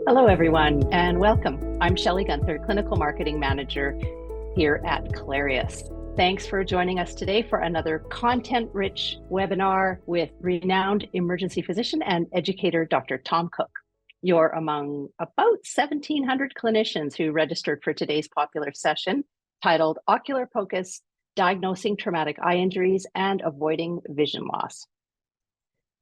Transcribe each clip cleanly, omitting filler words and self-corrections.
Hello, everyone, and welcome. I'm Shelley Gunther, Clinical Marketing Manager here at Clarius. Thanks for joining us today for another content-rich webinar with renowned emergency physician and educator, Dr. Tom Cook. You're among about 1,700 clinicians who registered for today's popular session titled Ocular POCUS, Diagnosing Traumatic Eye Injuries and Avoiding Vision Loss.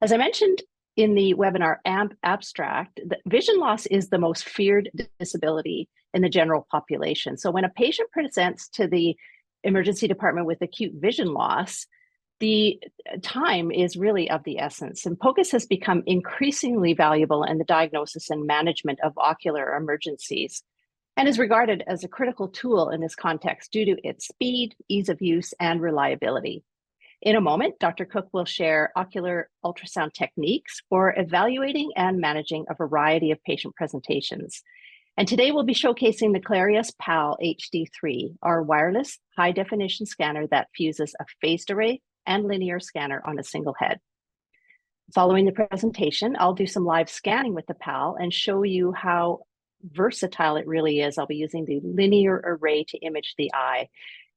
As I mentioned in the webinar abstract, vision loss is the most feared disability in the general population. So when a patient presents to the emergency department with acute vision loss, the time is really of the essence. And POCUS has become increasingly valuable in the diagnosis and management of ocular emergencies and is regarded as a critical tool in this context due to its speed, ease of use, and reliability. In a moment, Dr. Cook will share ocular ultrasound techniques for evaluating and managing a variety of patient presentations. And today we'll be showcasing the Clarius PAL HD3, our wireless high-definition scanner that fuses a phased array and linear scanner on a single head. Following the presentation, I'll do some live scanning with the PAL and show you how versatile it really is. I'll be using the linear array to image the eye.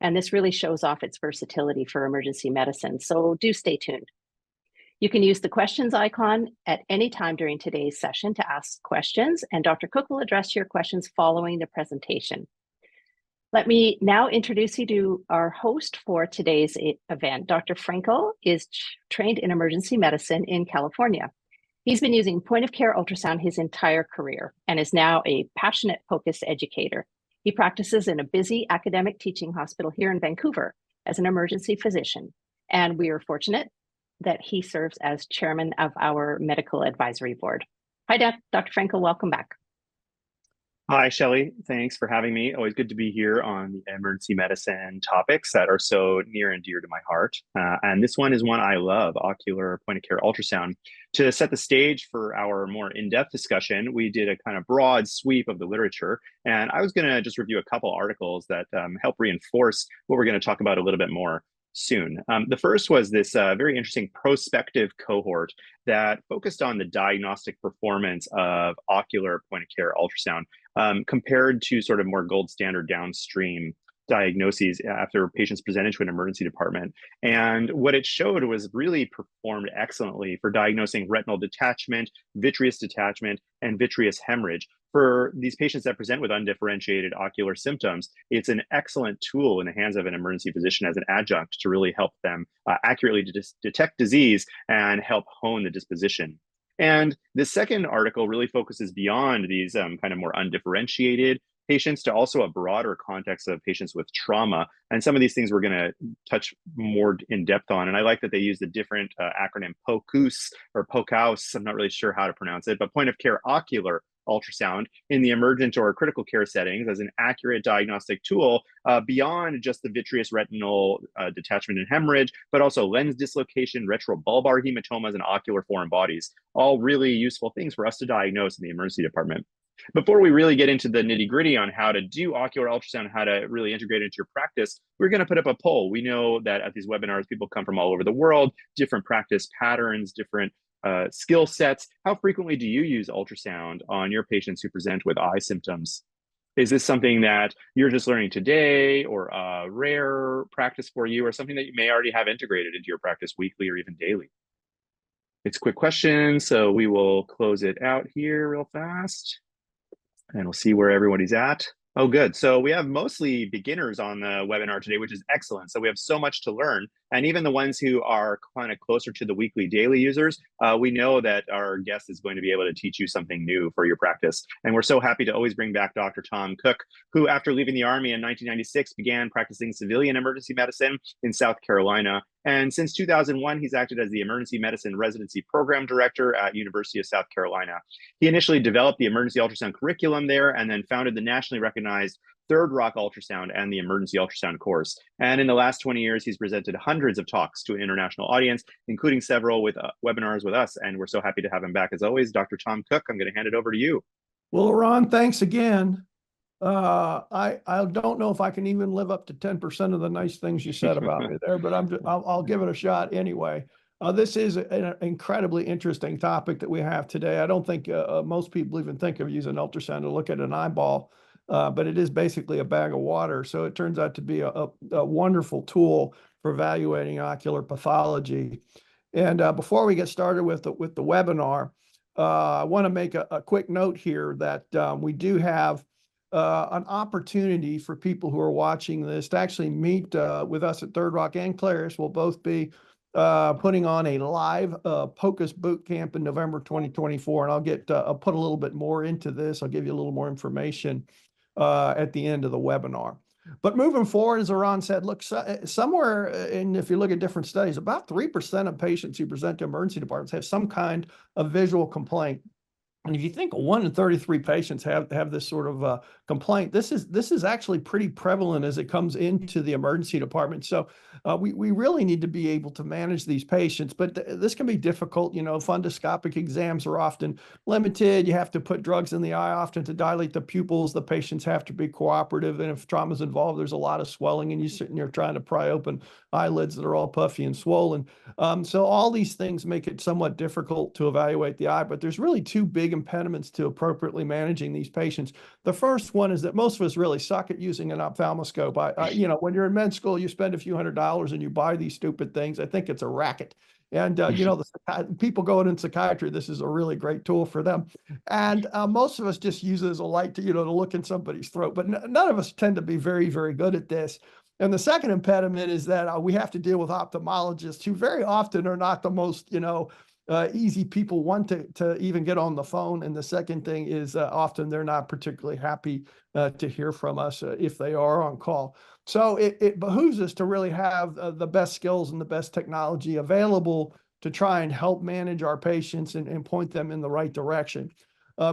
And this really shows off its versatility for emergency medicine. So do stay tuned. You can use the questions icon at any time during today's session to ask questions, and Dr. Cook will address your questions following the presentation. Let me now introduce you to our host for today's event. Dr. Frankel is trained in emergency medicine in California. He's been using point-of-care ultrasound his entire career and is now a passionate POCUS educator. He practices in a busy academic teaching hospital here in Vancouver as an emergency physician, and we are fortunate that he serves as chairman of our medical advisory board. Hi, Dr. Frankel, welcome back. Hi, Shelley. Thanks for having me. Always good to be here on the emergency medicine topics that are so near and dear to my heart. And this one is one I love, ocular point-of-care ultrasound. To set the stage for our more in-depth discussion, we did a kind of broad sweep of the literature. And I was going to just review a couple articles that help reinforce what we're going to talk about a little bit more soon. The first was this very interesting prospective cohort that focused on the diagnostic performance of ocular point-of-care ultrasound compared to sort of more gold standard downstream diagnoses after patients presented to an emergency department. And what it showed was really performed excellently for diagnosing retinal detachment, vitreous detachment, and vitreous hemorrhage. For these patients that present with undifferentiated ocular symptoms, it's an excellent tool in the hands of an emergency physician as an adjunct to really help them accurately detect disease and help hone the disposition. And the second article really focuses beyond these kind of more undifferentiated patients to also a broader context of patients with trauma. And some of these things we're going to touch more in depth on. And I like that they use the different acronym POCUS or POCUS. I'm not really sure how to pronounce it, but point of care ocular ultrasound in the emergent or critical care settings as an accurate diagnostic tool beyond just the vitreous retinal detachment and hemorrhage, but also lens dislocation, retrobulbar hematomas, and ocular foreign bodies. All really useful things for us to diagnose in the emergency department. Before we really get into the nitty gritty on how to do ocular ultrasound, how to really integrate it into your practice, we're going to put up a poll. We know that at these webinars, people come from all over the world, different practice patterns, different skill sets. How frequently do you use ultrasound on your patients who present with eye symptoms? Is this something that you're just learning today or a rare practice for you or something that you may already have integrated into your practice weekly or even daily? It's a quick question, so we will close it out here real fast. And we'll see where everybody's at. Oh, good. So we have mostly beginners on the webinar today, which is excellent. So we have so much to learn. And even the ones who are kind of closer to the weekly daily users, we know that our guest is going to be able to teach you something new for your practice. And we're so happy to always bring back Dr. Tom Cook, who after leaving the Army in 1996 began practicing civilian emergency medicine in South Carolina. And since 2001, he's acted as the Emergency Medicine Residency Program Director at University of South Carolina. He initially developed the emergency ultrasound curriculum there and then founded the nationally recognized Third Rock Ultrasound and the Emergency Ultrasound course. And in the last 20 years, he's presented hundreds of talks to an international audience, including several with webinars with us. And we're so happy to have him back as always. Dr. Tom Cook, I'm going to hand it over to you. Well, Ron, thanks again. I don't know if I can even live up to 10% of the nice things you said about me there, but I'll give it a shot anyway. This is an incredibly interesting topic that we have today. I don't think most people even think of using ultrasound to look at an eyeball, but it is basically a bag of water. So it turns out to be a wonderful tool for evaluating ocular pathology. And before we get started with the webinar, I want to make a quick note here that we do have an opportunity for people who are watching this to actually meet with us at Third Rock and Clarius. We'll both be putting on a live POCUS boot camp in November 2024, and I'll put a little bit more into this. I'll give you a little more information at the end of the webinar. But moving forward, as Aran said, look, somewhere, and if you look at different studies, about 3% of patients who present to emergency departments have some kind of visual complaint. And if you think 1 in 33 patients have this sort of complaint, this is actually pretty prevalent as it comes into the emergency department. So we really need to be able to manage these patients, but this can be difficult. You know, fundoscopic exams are often limited. You have to put drugs in the eye often to dilate the pupils. The patients have to be cooperative, and if trauma is involved, there's a lot of swelling, and you're sitting there trying to pry open eyelids that are all puffy and swollen. So all these things make it somewhat difficult to evaluate the eye, but there's really two big impediments to appropriately managing these patients. The first one is that most of us really suck at using an ophthalmoscope. You know, when you're in med school, you spend a few $100s and you buy these stupid things. I think it's a racket. And, you know, the people going in psychiatry, this is a really great tool for them. And most of us just use it as a light to, you know, to look in somebody's throat. But none of us tend to be very, very good at this. And the second impediment is that we have to deal with ophthalmologists who very often are not the most, you know, easy people to even get on the phone. And the second thing is often they're not particularly happy to hear from us if they are on call. So it behooves us to really have the best skills and the best technology available to try and help manage our patients and point them in the right direction.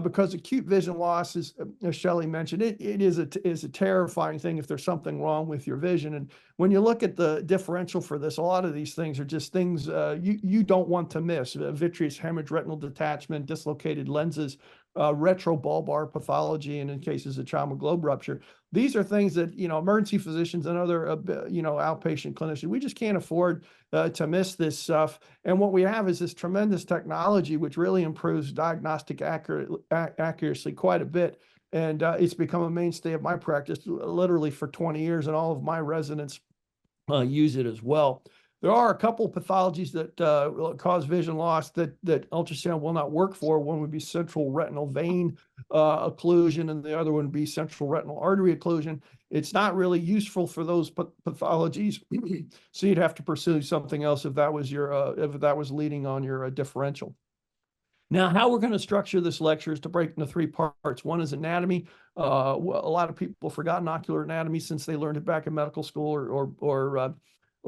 Because acute vision loss is, as Shelley mentioned, it is a terrifying thing if there's something wrong with your vision. And when you look at the differential for this, a lot of these things are just things you don't want to miss. Vitreous hemorrhage, retinal detachment, dislocated lenses, retrobulbar pathology, and in cases of trauma globe rupture. These are things that, you know, emergency physicians and other, you know, outpatient clinicians, we just can't afford to miss this stuff. And what we have is this tremendous technology, which really improves diagnostic accuracy quite a bit. And it's become a mainstay of my practice literally for 20 years, and all of my residents use it as well. There are a couple pathologies that cause vision loss that ultrasound will not work for. One would be central retinal vein occlusion, and the other one would be central retinal artery occlusion. It's not really useful for those pathologies, so you'd have to pursue something else if that was leading on your differential. Now, how we're going to structure this lecture is to break into 3 parts. One is anatomy. A lot of people have forgotten ocular anatomy since they learned it back in medical school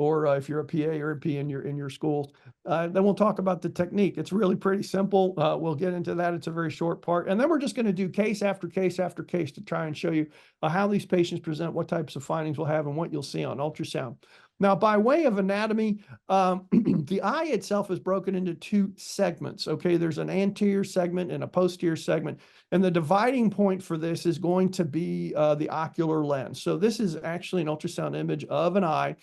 or if you're a PA or a P in your schools. Then we'll talk about the technique. It's really pretty simple. We'll get into that. It's a very short part. And then we're just going to do case after case after case to try and show you how these patients present, what types of findings we'll have, and what you'll see on ultrasound. Now, by way of anatomy, the eye itself is broken into 2 segments. Okay, there's an anterior segment and a posterior segment. And the dividing point for this is going to be the ocular lens. So this is actually an ultrasound image of an eye.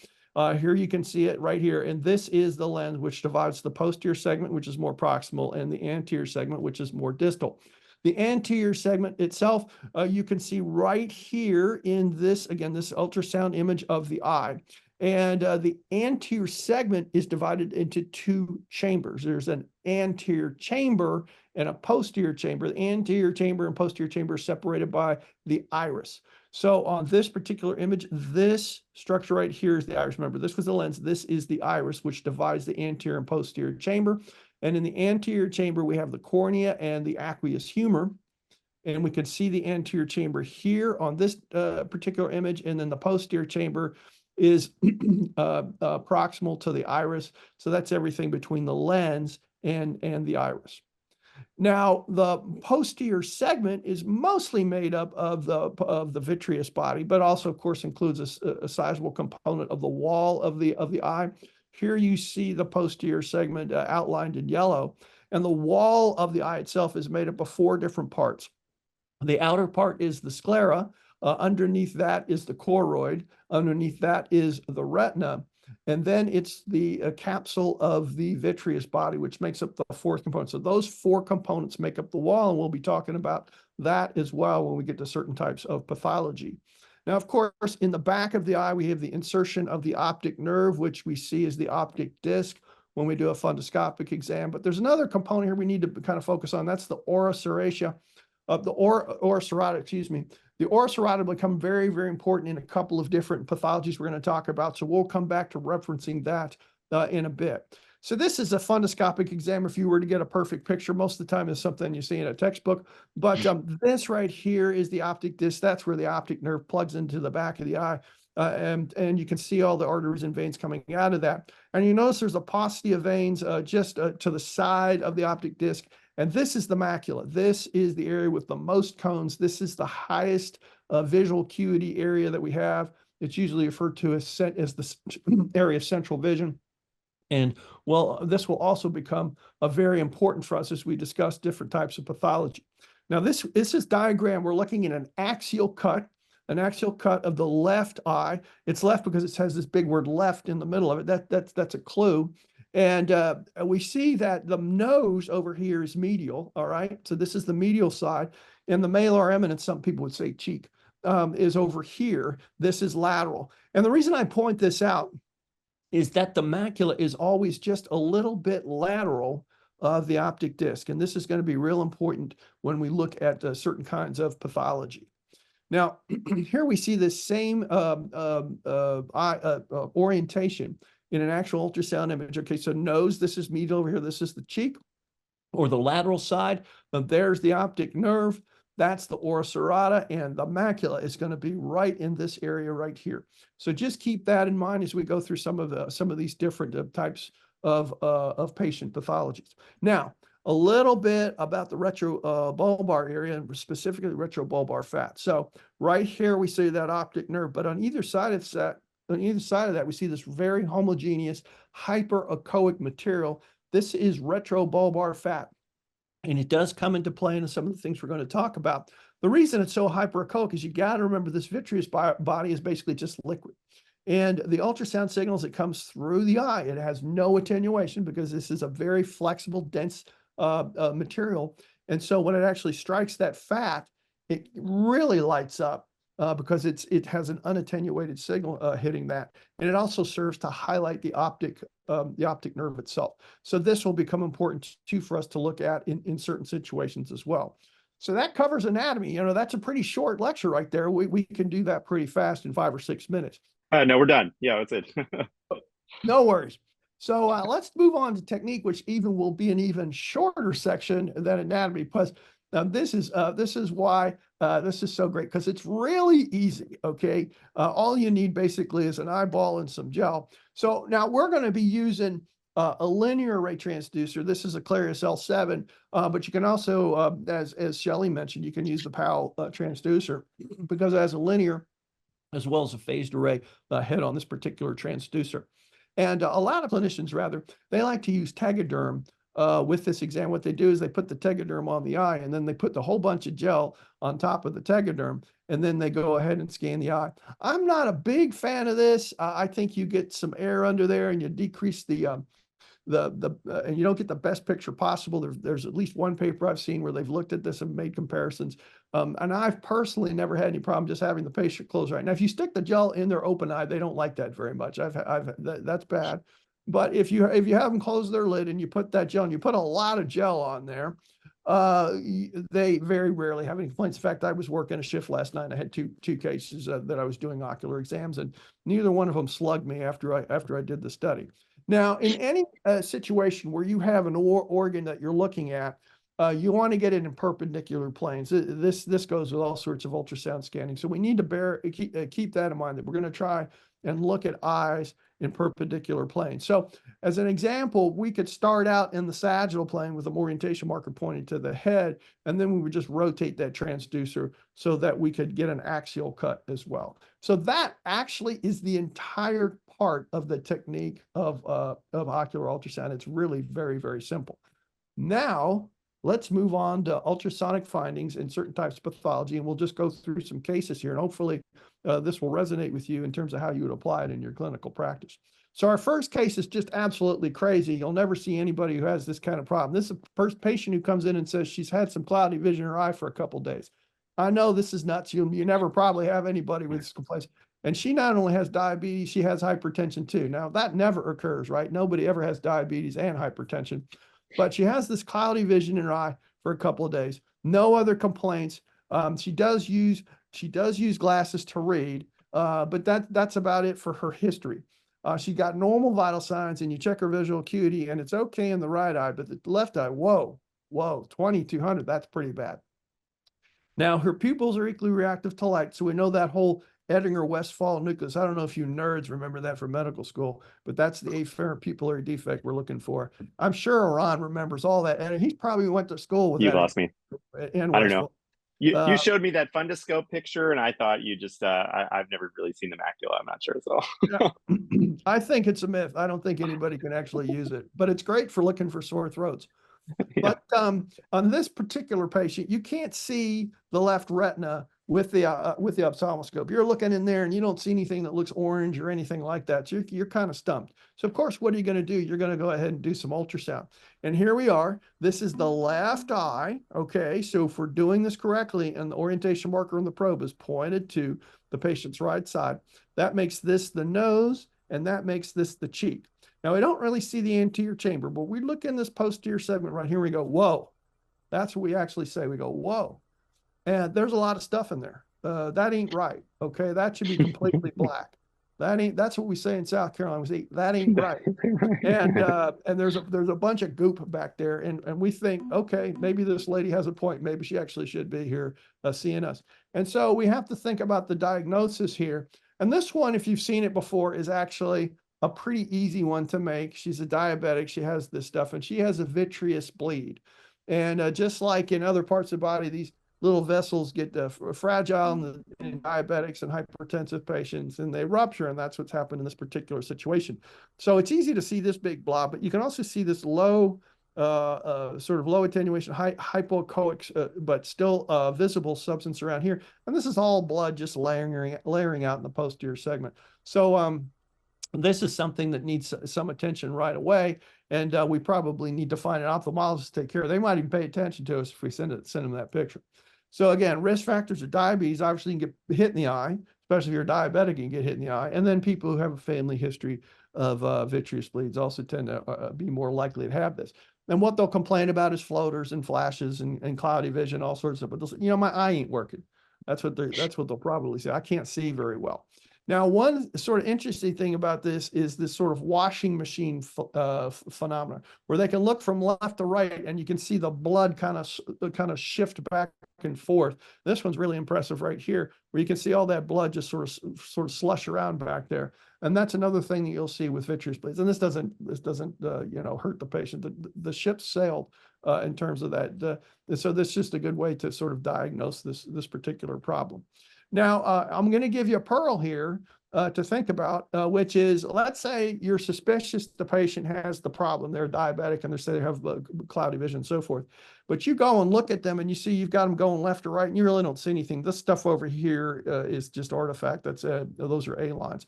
Here you can see it right here. And this is the lens which divides the posterior segment, which is more proximal, and the anterior segment, which is more distal. The anterior segment itself, you can see right here in this, again, this ultrasound image of the eye. And the anterior segment is divided into 2 chambers. There's an anterior chamber and a posterior chamber. The anterior chamber and posterior chamber are separated by the iris. So on this particular image, this structure right here is the iris. Remember, this was the lens. This is the iris, which divides the anterior and posterior chamber. And in the anterior chamber, we have the cornea and the aqueous humor. And we can see the anterior chamber here on this particular image. And then the posterior chamber is proximal to the iris. So that's everything between the lens and the iris. Now, the posterior segment is mostly made up of the vitreous body, but also, of course, includes a sizable component of the wall of the eye. Here you see the posterior segment outlined in yellow, and the wall of the eye itself is made up of 4 different parts. The outer part is the sclera. Underneath that is the choroid. Underneath that is the retina. And then it's the capsule of the vitreous body, which makes up the fourth component. So those four components make up the wall, and we'll be talking about that as well when we get to certain types of pathology. Now, of course, in the back of the eye, we have the insertion of the optic nerve, which we see as the optic disc when we do a fundoscopic exam. But there's another component here we need to kind of focus on. That's the ora serratia, the ora serrata, excuse me. The ora serrata will become very, very important in a couple of different pathologies we're going to talk about. So we'll come back to referencing that in a bit. So this is a fundoscopic exam. If you were to get a perfect picture, most of the time it's something you see in a textbook. But this right here is the optic disc. That's where the optic nerve plugs into the back of the eye. And you can see all the arteries and veins coming out of that. And you notice there's a paucity of veins just to the side of the optic disc. And this is the macula. This is the area with the most cones. This is the highest visual acuity area that we have. It's usually referred to as the area of central vision. And well, this will also become very important for us as we discuss different types of pathology. Now, this is diagram. We're looking at an axial cut of the left eye. It's left because it has this big word left in the middle of it. That's a clue. And we see that the nose over here is medial, all right? So this is the medial side. And the malar eminence, some people would say cheek, is over here. This is lateral. And the reason I point this out is that the macula is always just a little bit lateral of the optic disc. And this is going to be real important when we look at certain kinds of pathology. Now, here we see this same orientation in an actual ultrasound image. Okay, so nose, this is medial over here. This is the cheek or the lateral side. There's the optic nerve. That's the ora serrata, and the macula is going to be right in this area right here. So just keep that in mind as we go through some of these different types of patient pathologies. Now, a little bit about the retrobulbar area, and specifically retrobulbar fat. So right here we see that optic nerve, but on either side of that, we see this very homogeneous hyperechoic material. This is retrobulbar fat. And it does come into play in some of the things we're going to talk about. The reason it's so hyperechoic is you got to remember this vitreous body is basically just liquid. And the ultrasound signals that comes through the eye, it has no attenuation because this is a very flexible, dense material. And so when it actually strikes that fat, it really lights up because it has an unattenuated signal hitting that. And it also serves to highlight the optic nerve itself. So this will become important too for us to look at in certain situations as well. So that covers anatomy. You know, that's a pretty short lecture right there. We can do that pretty fast in 5 or 6 minutes. No, we're done. Yeah, that's it. No worries. So let's move on to technique, which will be an even shorter section than anatomy. Plus, this is why this is so great, because it's really easy. Okay, all you need basically is an eyeball and some gel. So now we're going to be using a linear ray transducer. This is a Clarius L7, but you can also, as Shelley mentioned, you can use the PAL transducer because it has a linear as well as a phased array head on this particular transducer. And a lot of clinicians, they like to use Tegaderm with this exam. What they do is they put the Tegaderm on the eye, and then they put the whole bunch of gel on top of the Tegaderm, and then they go ahead and scan the eye. I'm not a big fan of this. I think you get some air under there, and you decrease and you don't get the best picture possible. There's at least one paper I've seen where they've looked at this and made comparisons. And I've personally never had any problem just having the patient close right. Now, if you stick the gel in their open eye, they don't like that very much. That's bad. But if you have them close their lid and you put that gel, and you put a lot of gel on there, they very rarely have any complaints. In fact, I was working a shift last night. I had two cases that I was doing ocular exams, and neither one of them slugged me after I did the study. Now, in any situation where you have an organ that you're looking at, you want to get it in perpendicular planes. This goes with all sorts of ultrasound scanning. So we need to keep that in mind, that we're going to try and look at eyes in perpendicular planes. So as an example, we could start out in the sagittal plane with an orientation marker pointing to the head, and then we would just rotate that transducer so that we could get an axial cut as well. So that actually is the entire part of the technique of ocular ultrasound. It's really very, very simple. Now, let's move on to ultrasonic findings in certain types of pathology, and we'll just go through some cases here, and hopefully this will resonate with you in terms of how you would apply it in your clinical practice. So our first case is just absolutely crazy. You'll never see anybody who has this kind of problem. This is a first patient who comes in and says she's had some cloudy vision in her eye for a couple of days. I know this is nuts. You never probably have anybody with this complaint. And she not only has diabetes, she has hypertension too. Now that never occurs, right? Nobody ever has diabetes and hypertension, but she has this cloudy vision in her eye for a couple of days. No other complaints. She does use glasses to read, but that's about it for her history. She got normal vital signs, and you check her visual acuity, and it's okay in the right eye, but the left eye, whoa, 2200, that's pretty bad. Now, her pupils are equally reactive to light, so we know that whole Edinger-Westphal nucleus. I don't know if you nerds remember that from medical school, but that's the afferent pupillary defect we're looking for. I'm sure Ron remembers all that, and he probably went to school with You that. lost me. And I don't know. You showed me that fundoscope picture, and I thought you just, I've never really seen the macula. I'm not sure. So yeah. I think it's a myth. I don't think anybody can actually use it, but it's great for looking for sore throats. Yeah. But on this particular patient, you can't see the left retina with the ophthalmoscope. You're looking in there and you don't see anything that looks orange or anything like that. So you're kind of stumped. So of course, what are you going to do? You're going to go ahead and do some ultrasound. And here we are. This is the left eye. Okay. So if we're doing this correctly and the orientation marker on the probe is pointed to the patient's right side, that makes this the nose and that makes this the cheek. Now, we don't really see the anterior chamber, but we look in this posterior segment right here. We go, whoa. That's what we actually say. We go, whoa. And there's a lot of stuff in there. That ain't right. Okay. That should be completely black. That's what we say in South Carolina. We say that ain't right. And there's a bunch of goop back there. And we think, okay, maybe this lady has a point. Maybe she actually should be here seeing us. And so we have to think about the diagnosis here. And this one, if you've seen it before, is actually a pretty easy one to make. She's a diabetic. She has this stuff, and she has a vitreous bleed. And just like in other parts of the body, these little vessels get fragile in diabetics and hypertensive patients, and they rupture, and that's what's happened in this particular situation. So it's easy to see this big blob, but you can also see this low, sort of low attenuation, hypoechoic, but still visible substance around here. And this is all blood just layering out in the posterior segment. So this is something that needs some attention right away, and we probably need to find an ophthalmologist to take care of. They might even pay attention to us if we send them that picture. So again, risk factors of diabetes, obviously you can get hit in the eye, especially if you're diabetic, you can get hit in the eye. And then people who have a family history of vitreous bleeds also tend to be more likely to have this. And what they'll complain about is floaters and flashes and cloudy vision, all sorts of, but they'll say, you know, my eye ain't working. That's what they'll probably say. I can't see very well. Now, one sort of interesting thing about this is this sort of washing machine phenomenon, where they can look from left to right and you can see the blood kind of shift back and forth. This one's really impressive right here, where you can see all that blood just sort of slush around back there. And that's another thing that you'll see with vitreous bleeds. And this doesn't hurt the patient. The ship sailed in terms of that. So this is just a good way to sort of diagnose this particular problem. Now, I'm going to give you a pearl here to think about, which is, let's say you're suspicious the patient has the problem. They're diabetic and they say they have cloudy vision and so forth. But you go and look at them and you see you've got them going left or right and you really don't see anything. This stuff over here is just artifact. Those are A lines.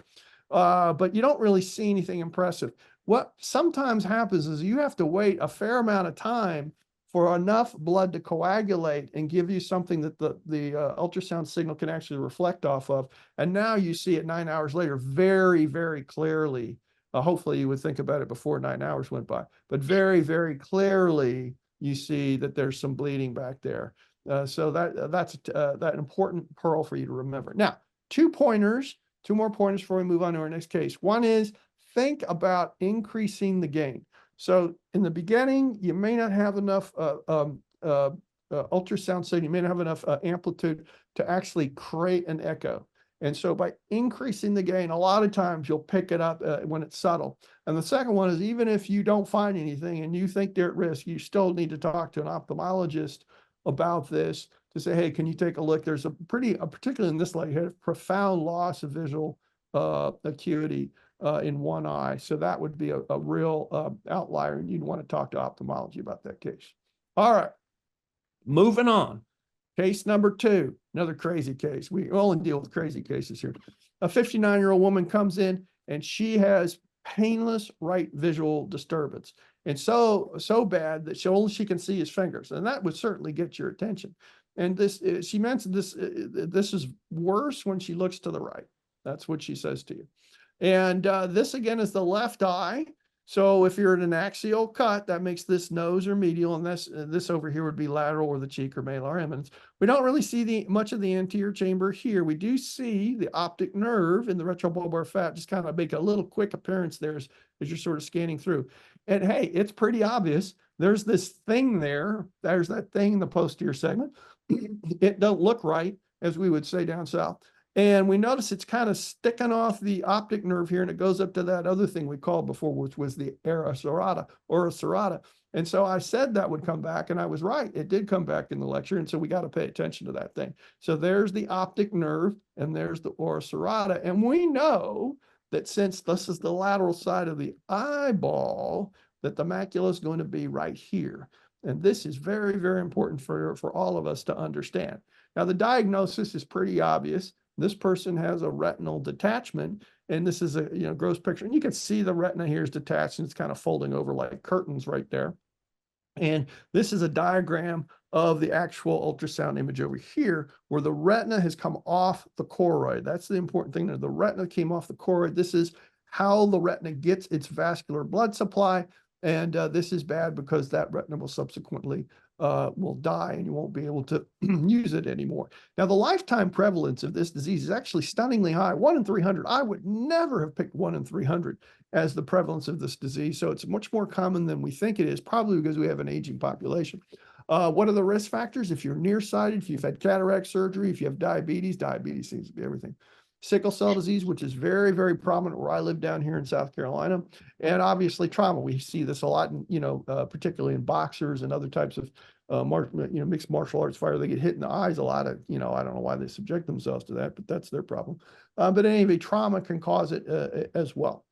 But you don't really see anything impressive. What sometimes happens is you have to wait a fair amount of time for enough blood to coagulate and give you something that the ultrasound signal can actually reflect off of. And now you see it 9 hours later very, very clearly. Hopefully you would think about it before 9 hours went by, but very, very clearly you see that there's some bleeding back there. So that's that important pearl for you to remember. Now, two more pointers before we move on to our next case. One is think about increasing the gain. So in the beginning, you may not have enough ultrasound signal, you may not have enough amplitude to actually create an echo. And so by increasing the gain, a lot of times you'll pick it up when it's subtle. And the second one is, even if you don't find anything and you think they're at risk, you still need to talk to an ophthalmologist about this to say, hey, can you take a look? There's particularly in this lady, had a profound loss of visual acuity in one eye. So that would be a real outlier, and you'd want to talk to ophthalmology about that case. All right, moving on. Case number 2, another crazy case. We only deal with crazy cases here. A 59-year-old woman comes in and she has painless right visual disturbance. And so bad that all she can see is fingers. And that would certainly get your attention. And this, she mentioned this, this is worse when she looks to the right. That's what she says to you. And this again is the left eye. So if you're in an axial cut, that makes this nose or medial, and this over here would be lateral or the cheek or malar eminence. We don't really see much of the anterior chamber here. We do see the optic nerve in the retrobulbar fat just kind of make a little quick appearance there as you're sort of scanning through. And hey, it's pretty obvious. There's this thing there. There's that thing in the posterior segment. It don't look right, as we would say down south. And we notice it's kind of sticking off the optic nerve here, and it goes up to that other thing we called before, which was the ora serrata. And so I said that would come back, and I was right. It did come back in the lecture, and so we got to pay attention to that thing. So there's the optic nerve, and there's the ora serrata. And we know that since this is the lateral side of the eyeball, that the macula is going to be right here. And this is very, very important for all of us to understand. Now, the diagnosis is pretty obvious. This person has a retinal detachment, and this is a gross picture. And you can see the retina here is detached, and it's kind of folding over like curtains right there. And this is a diagram of the actual ultrasound image over here, where the retina has come off the choroid. That's the important thing there. The retina came off the choroid. This is how the retina gets its vascular blood supply. And this is bad because that retina will subsequently will die, and you won't be able to use it anymore. Now, the lifetime prevalence of this disease is actually stunningly high, 1 in 300. I would never have picked 1 in 300 as the prevalence of this disease. So it's much more common than we think it is, probably because we have an aging population. What are the risk factors? If you're nearsighted, if you've had cataract surgery, if you have diabetes seems to be everything. Sickle cell disease, which is very, very prominent where I live down here in South Carolina, and obviously trauma. We see this a lot, particularly in boxers and other types of mixed martial arts fighters. They get hit in the eyes a lot. I don't know why they subject themselves to that, but that's their problem. But anyway, trauma can cause it as well.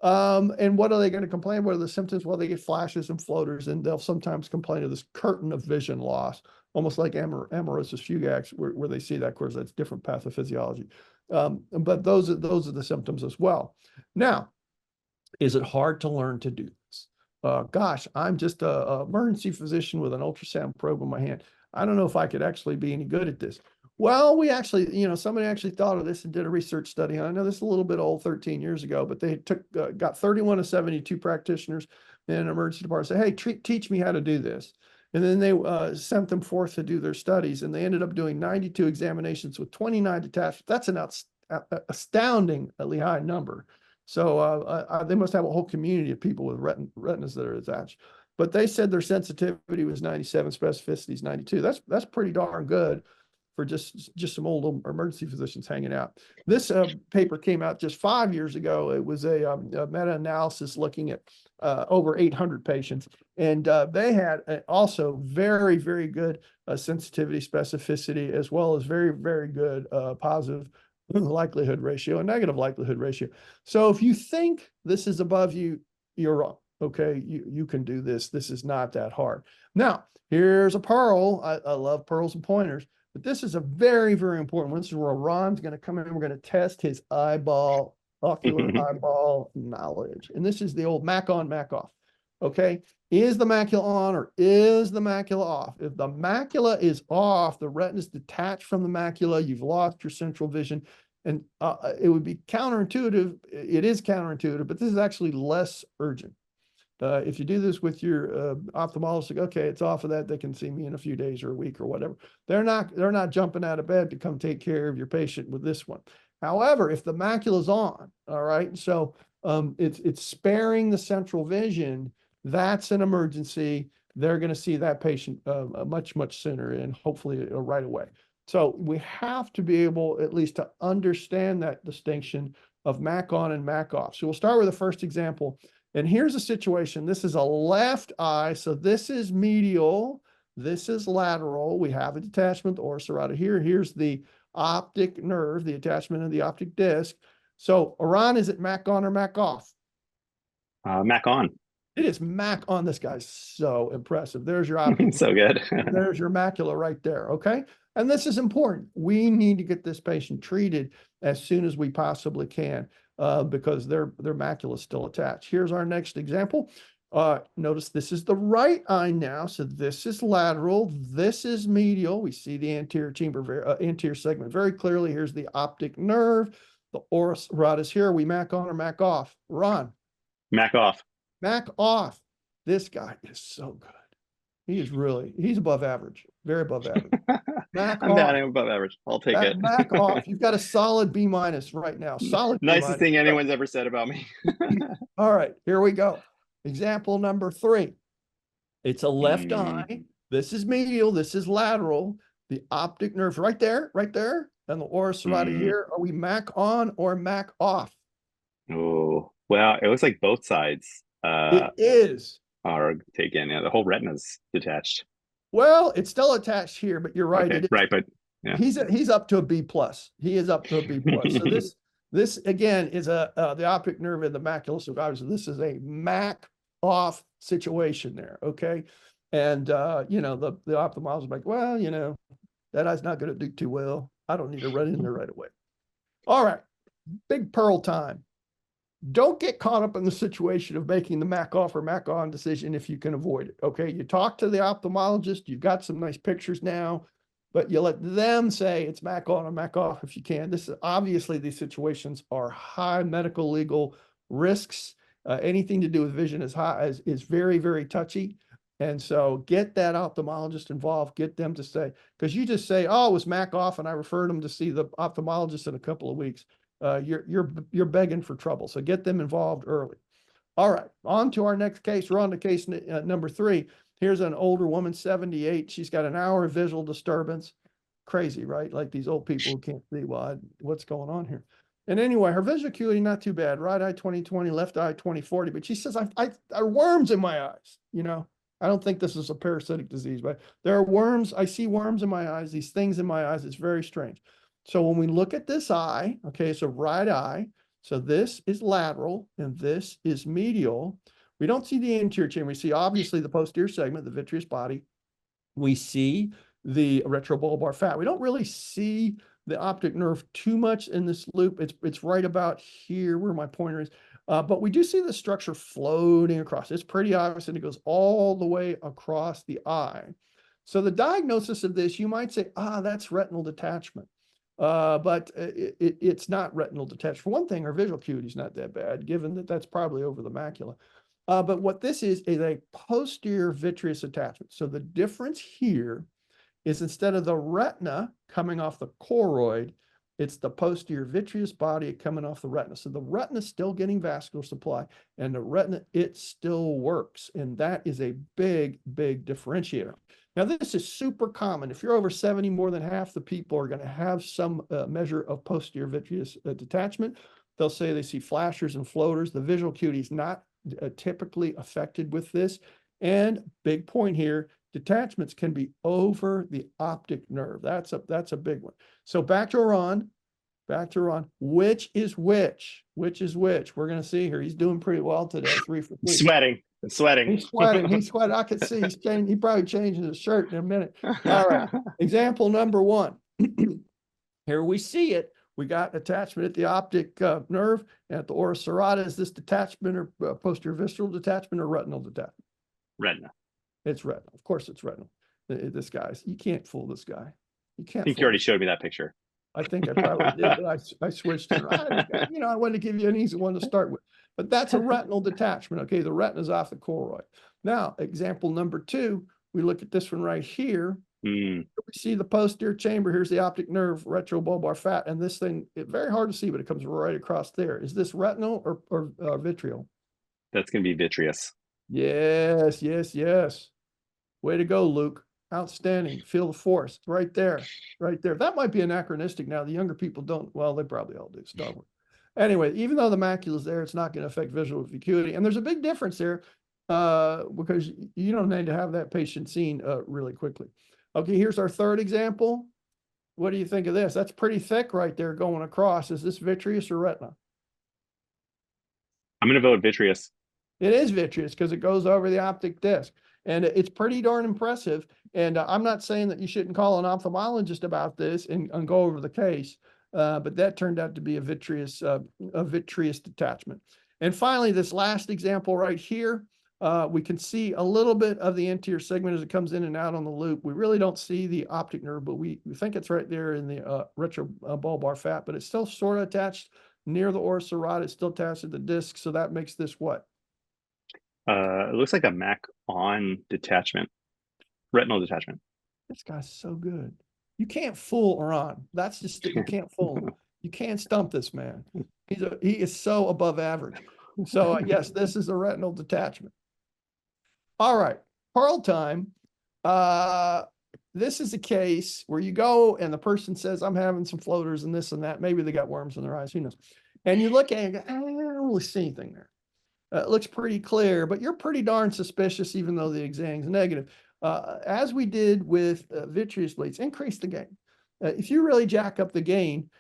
And what are they going to complain? What are the symptoms? Well, they get flashes and floaters, and they'll sometimes complain of this curtain of vision loss, almost like amaurosis fugax, where they see that. Of course, that's different pathophysiology. But those are the symptoms as well. Now, is it hard to learn to do this? Gosh, I'm just a emergency physician with an ultrasound probe in my hand. I don't know if I could actually be any good at this. Well, we actually, somebody actually thought of this and did a research study. I know this is a little bit old, 13 years ago, but they got 31 of 72 practitioners in an emergency department, say, hey, teach me how to do this. And then they sent them forth to do their studies, and they ended up doing 92 examinations with 29 detachments. That's an astoundingly high number. So they must have a whole community of people with retinas that are attached. But they said their sensitivity was 97, specificity is 92. That's pretty darn good for just some old emergency physicians hanging out. This paper came out just 5 years ago. It was a meta-analysis looking at over 800 patients. And they had also very, very good sensitivity, specificity, as well as very, very good positive likelihood ratio and negative likelihood ratio. So if you think this is above you, you're wrong. Okay, you can do this. This is not that hard. Now, here's a pearl. I love pearls and pointers. But this is a very, very important one. This is where Ron's going to come in. We're going to test his ocular eyeball knowledge. And this is the old Mac on, Mac off. Okay. Is the macula on or is the macula off? If the macula is off, the retina is detached from the macula, you've lost your central vision. And it would be counterintuitive. It is counterintuitive, but this is actually less urgent. If you do this with your ophthalmologist, like, okay, it's off of that, they can see me in a few days or a week or whatever. They're not jumping out of bed to come take care of your patient with this one. However, if the macula is on, all right, so it's sparing the central vision, that's an emergency. They're going to see that patient much, much sooner and hopefully right away. So we have to be able at least to understand that distinction of Mac on and Mac off. So we'll start with the first example. And here's a situation. This is a left eye. So this is medial. This is lateral. We have a detachment or serrata here. Here's the optic nerve, the attachment of the optic disc. So, Iran, is it Mac on or Mac off? Mac on. It is Mac on. This guy's so impressive. There's your optic. So good. There's your macula right there. Okay. And this is important. We need to get this patient treated as soon as we possibly can. because their macula is still attached. Here's our next example. Notice this is the right eye now. So this is lateral. This is medial. We see the anterior chamber, anterior segment very clearly. Here's the optic nerve. The oris rod is here. We mac on or mac off? Ron. Mac off. Mac off. This guy is so good. He's above average. Very above average. Mac I'm off. bad. I'm above average. I'll take it. Mac off. You've got a solid B- right now. Solid B-. Nicest thing anyone's ever said about me. All right, here we go. Example number 3. It's a left eye. This is medial. This is lateral. The optic nerve right there, and the oris rod here. Are we mac on or mac off? Oh, well, it looks like both sides It is. are taken. Yeah, the whole retina's detached. Well, it's still attached here, but you're right. Okay, It is. right, but yeah. He's up to a B+. He is up to a B+. So this again is the optic nerve in the macula. So obviously this is a mac off situation there. Okay. And you know, the ophthalmologist is like, well, you know, that eye's not going to do too well. I don't need to run in there right away. All right. Big pearl time. Don't get caught up in the situation of making the mac off or mac on decision if you can avoid it. Okay. You talk to the ophthalmologist, you've got some nice pictures now, but you let them say it's mac on or mac off if you can. This is obviously, these situations are high medical legal risks. Anything to do with vision is very, very touchy. And so get that ophthalmologist involved, get them to say, because you just say, oh, it was mac off, and I referred them to see the ophthalmologist in a couple of weeks. You're begging for trouble. So get them involved early. All right, on to our next case. We're on to case number 3. Here's an older woman, 78. She's got an hour of visual disturbance. Crazy, right? Like these old people who can't see what's going on here. And anyway, her visual acuity, not too bad. Right eye 20/20, left eye 20/40. But she says, I are worms in my eyes. You know, I don't think this is a parasitic disease, but there are worms. I see worms in my eyes, these things in my eyes. It's very strange. So when we look at this eye, okay, so right eye, so this is lateral and this is medial. We don't see the anterior chamber. We see obviously the posterior segment, the vitreous body. We see the retrobulbar fat. We don't really see the optic nerve too much in this loop. It's right about here where my pointer is. But we do see the structure floating across. It's pretty obvious, and it goes all the way across the eye. So the diagnosis of this, you might say, that's retinal detachment. But it's not retinal detachment. For one thing, our visual acuity is not that bad, given that that's probably over the macula. But what this is a posterior vitreous attachment. So the difference here is instead of the retina coming off the choroid, it's the posterior vitreous body coming off the retina. So the retina is still getting vascular supply, and the retina, it still works. And that is a big, big differentiator. Now, this is super common. If you're over 70, more than half the people are going to have some measure of posterior vitreous detachment. They'll say they see flashers and floaters. The visual acuity is not typically affected with this. And big point here, detachments can be over the optic nerve. That's a big one. So back to Ron. Which is which? Which is which? We're going to see here. He's doing pretty well today. 3 for 3. Sweating. He's sweating. I could see he probably changed his shirt in a minute. All right. Example number 1. Here we see it. We got attachment at the optic nerve, and at the oris serrata. Is this detachment or posterior visceral detachment or retinal detachment? Retina. It's retinal. Of course it's retinal. This guy's, you can't fool this guy. You can't. I think you already showed me that picture. I think I probably did, but I switched it. I wanted to give you an easy one to start with. But that's a retinal detachment. Okay, the retina is off the choroid. Now, example number 2, we look at this one right here. We see the posterior chamber. Here's the optic nerve, retrobulbar fat, and this thing, it's very hard to see, but it comes right across there. Is this retinal or vitreal? That's going to be vitreous. Yes. Way to go, Luke. Outstanding. Feel the force. Right there. That might be anachronistic now. The younger people don't. Well, they probably all do. Start with. Anyway, even though the macula is there, it's not going to affect visual acuity. And there's a big difference there because you don't need to have that patient seen really quickly. Okay, here's our third example. What do you think of this? That's pretty thick right there going across. Is this vitreous or retina? I'm going to vote vitreous. It is vitreous because it goes over the optic disc. And it's pretty darn impressive. And I'm not saying that you shouldn't call an ophthalmologist about this and go over the case. but that turned out to be a vitreous detachment. And finally, this last example right here, we can see a little bit of the anterior segment as it comes in and out on the loop. We really don't see the optic nerve, but we think it's right there in the retrobulbar fat, but it's still sort of attached near the orsal rod. It's still attached to the disc, so that makes this what? It looks like a MAC-on detachment, retinal detachment. This guy's so good. You can't fool Iran. That's just you can't fool him. You can't stump this man. He is so above average. So yes, this is a retinal detachment. All right, Pearl time. This is a case where you go and the person says, I'm having some floaters and this and that. Maybe they got worms in their eyes, who knows? And you look at it and go, I don't really see anything there. It looks pretty clear, but you're pretty darn suspicious, even though the exam is negative. As we did with vitreous bleeds, increase the gain. If you really jack up the gain,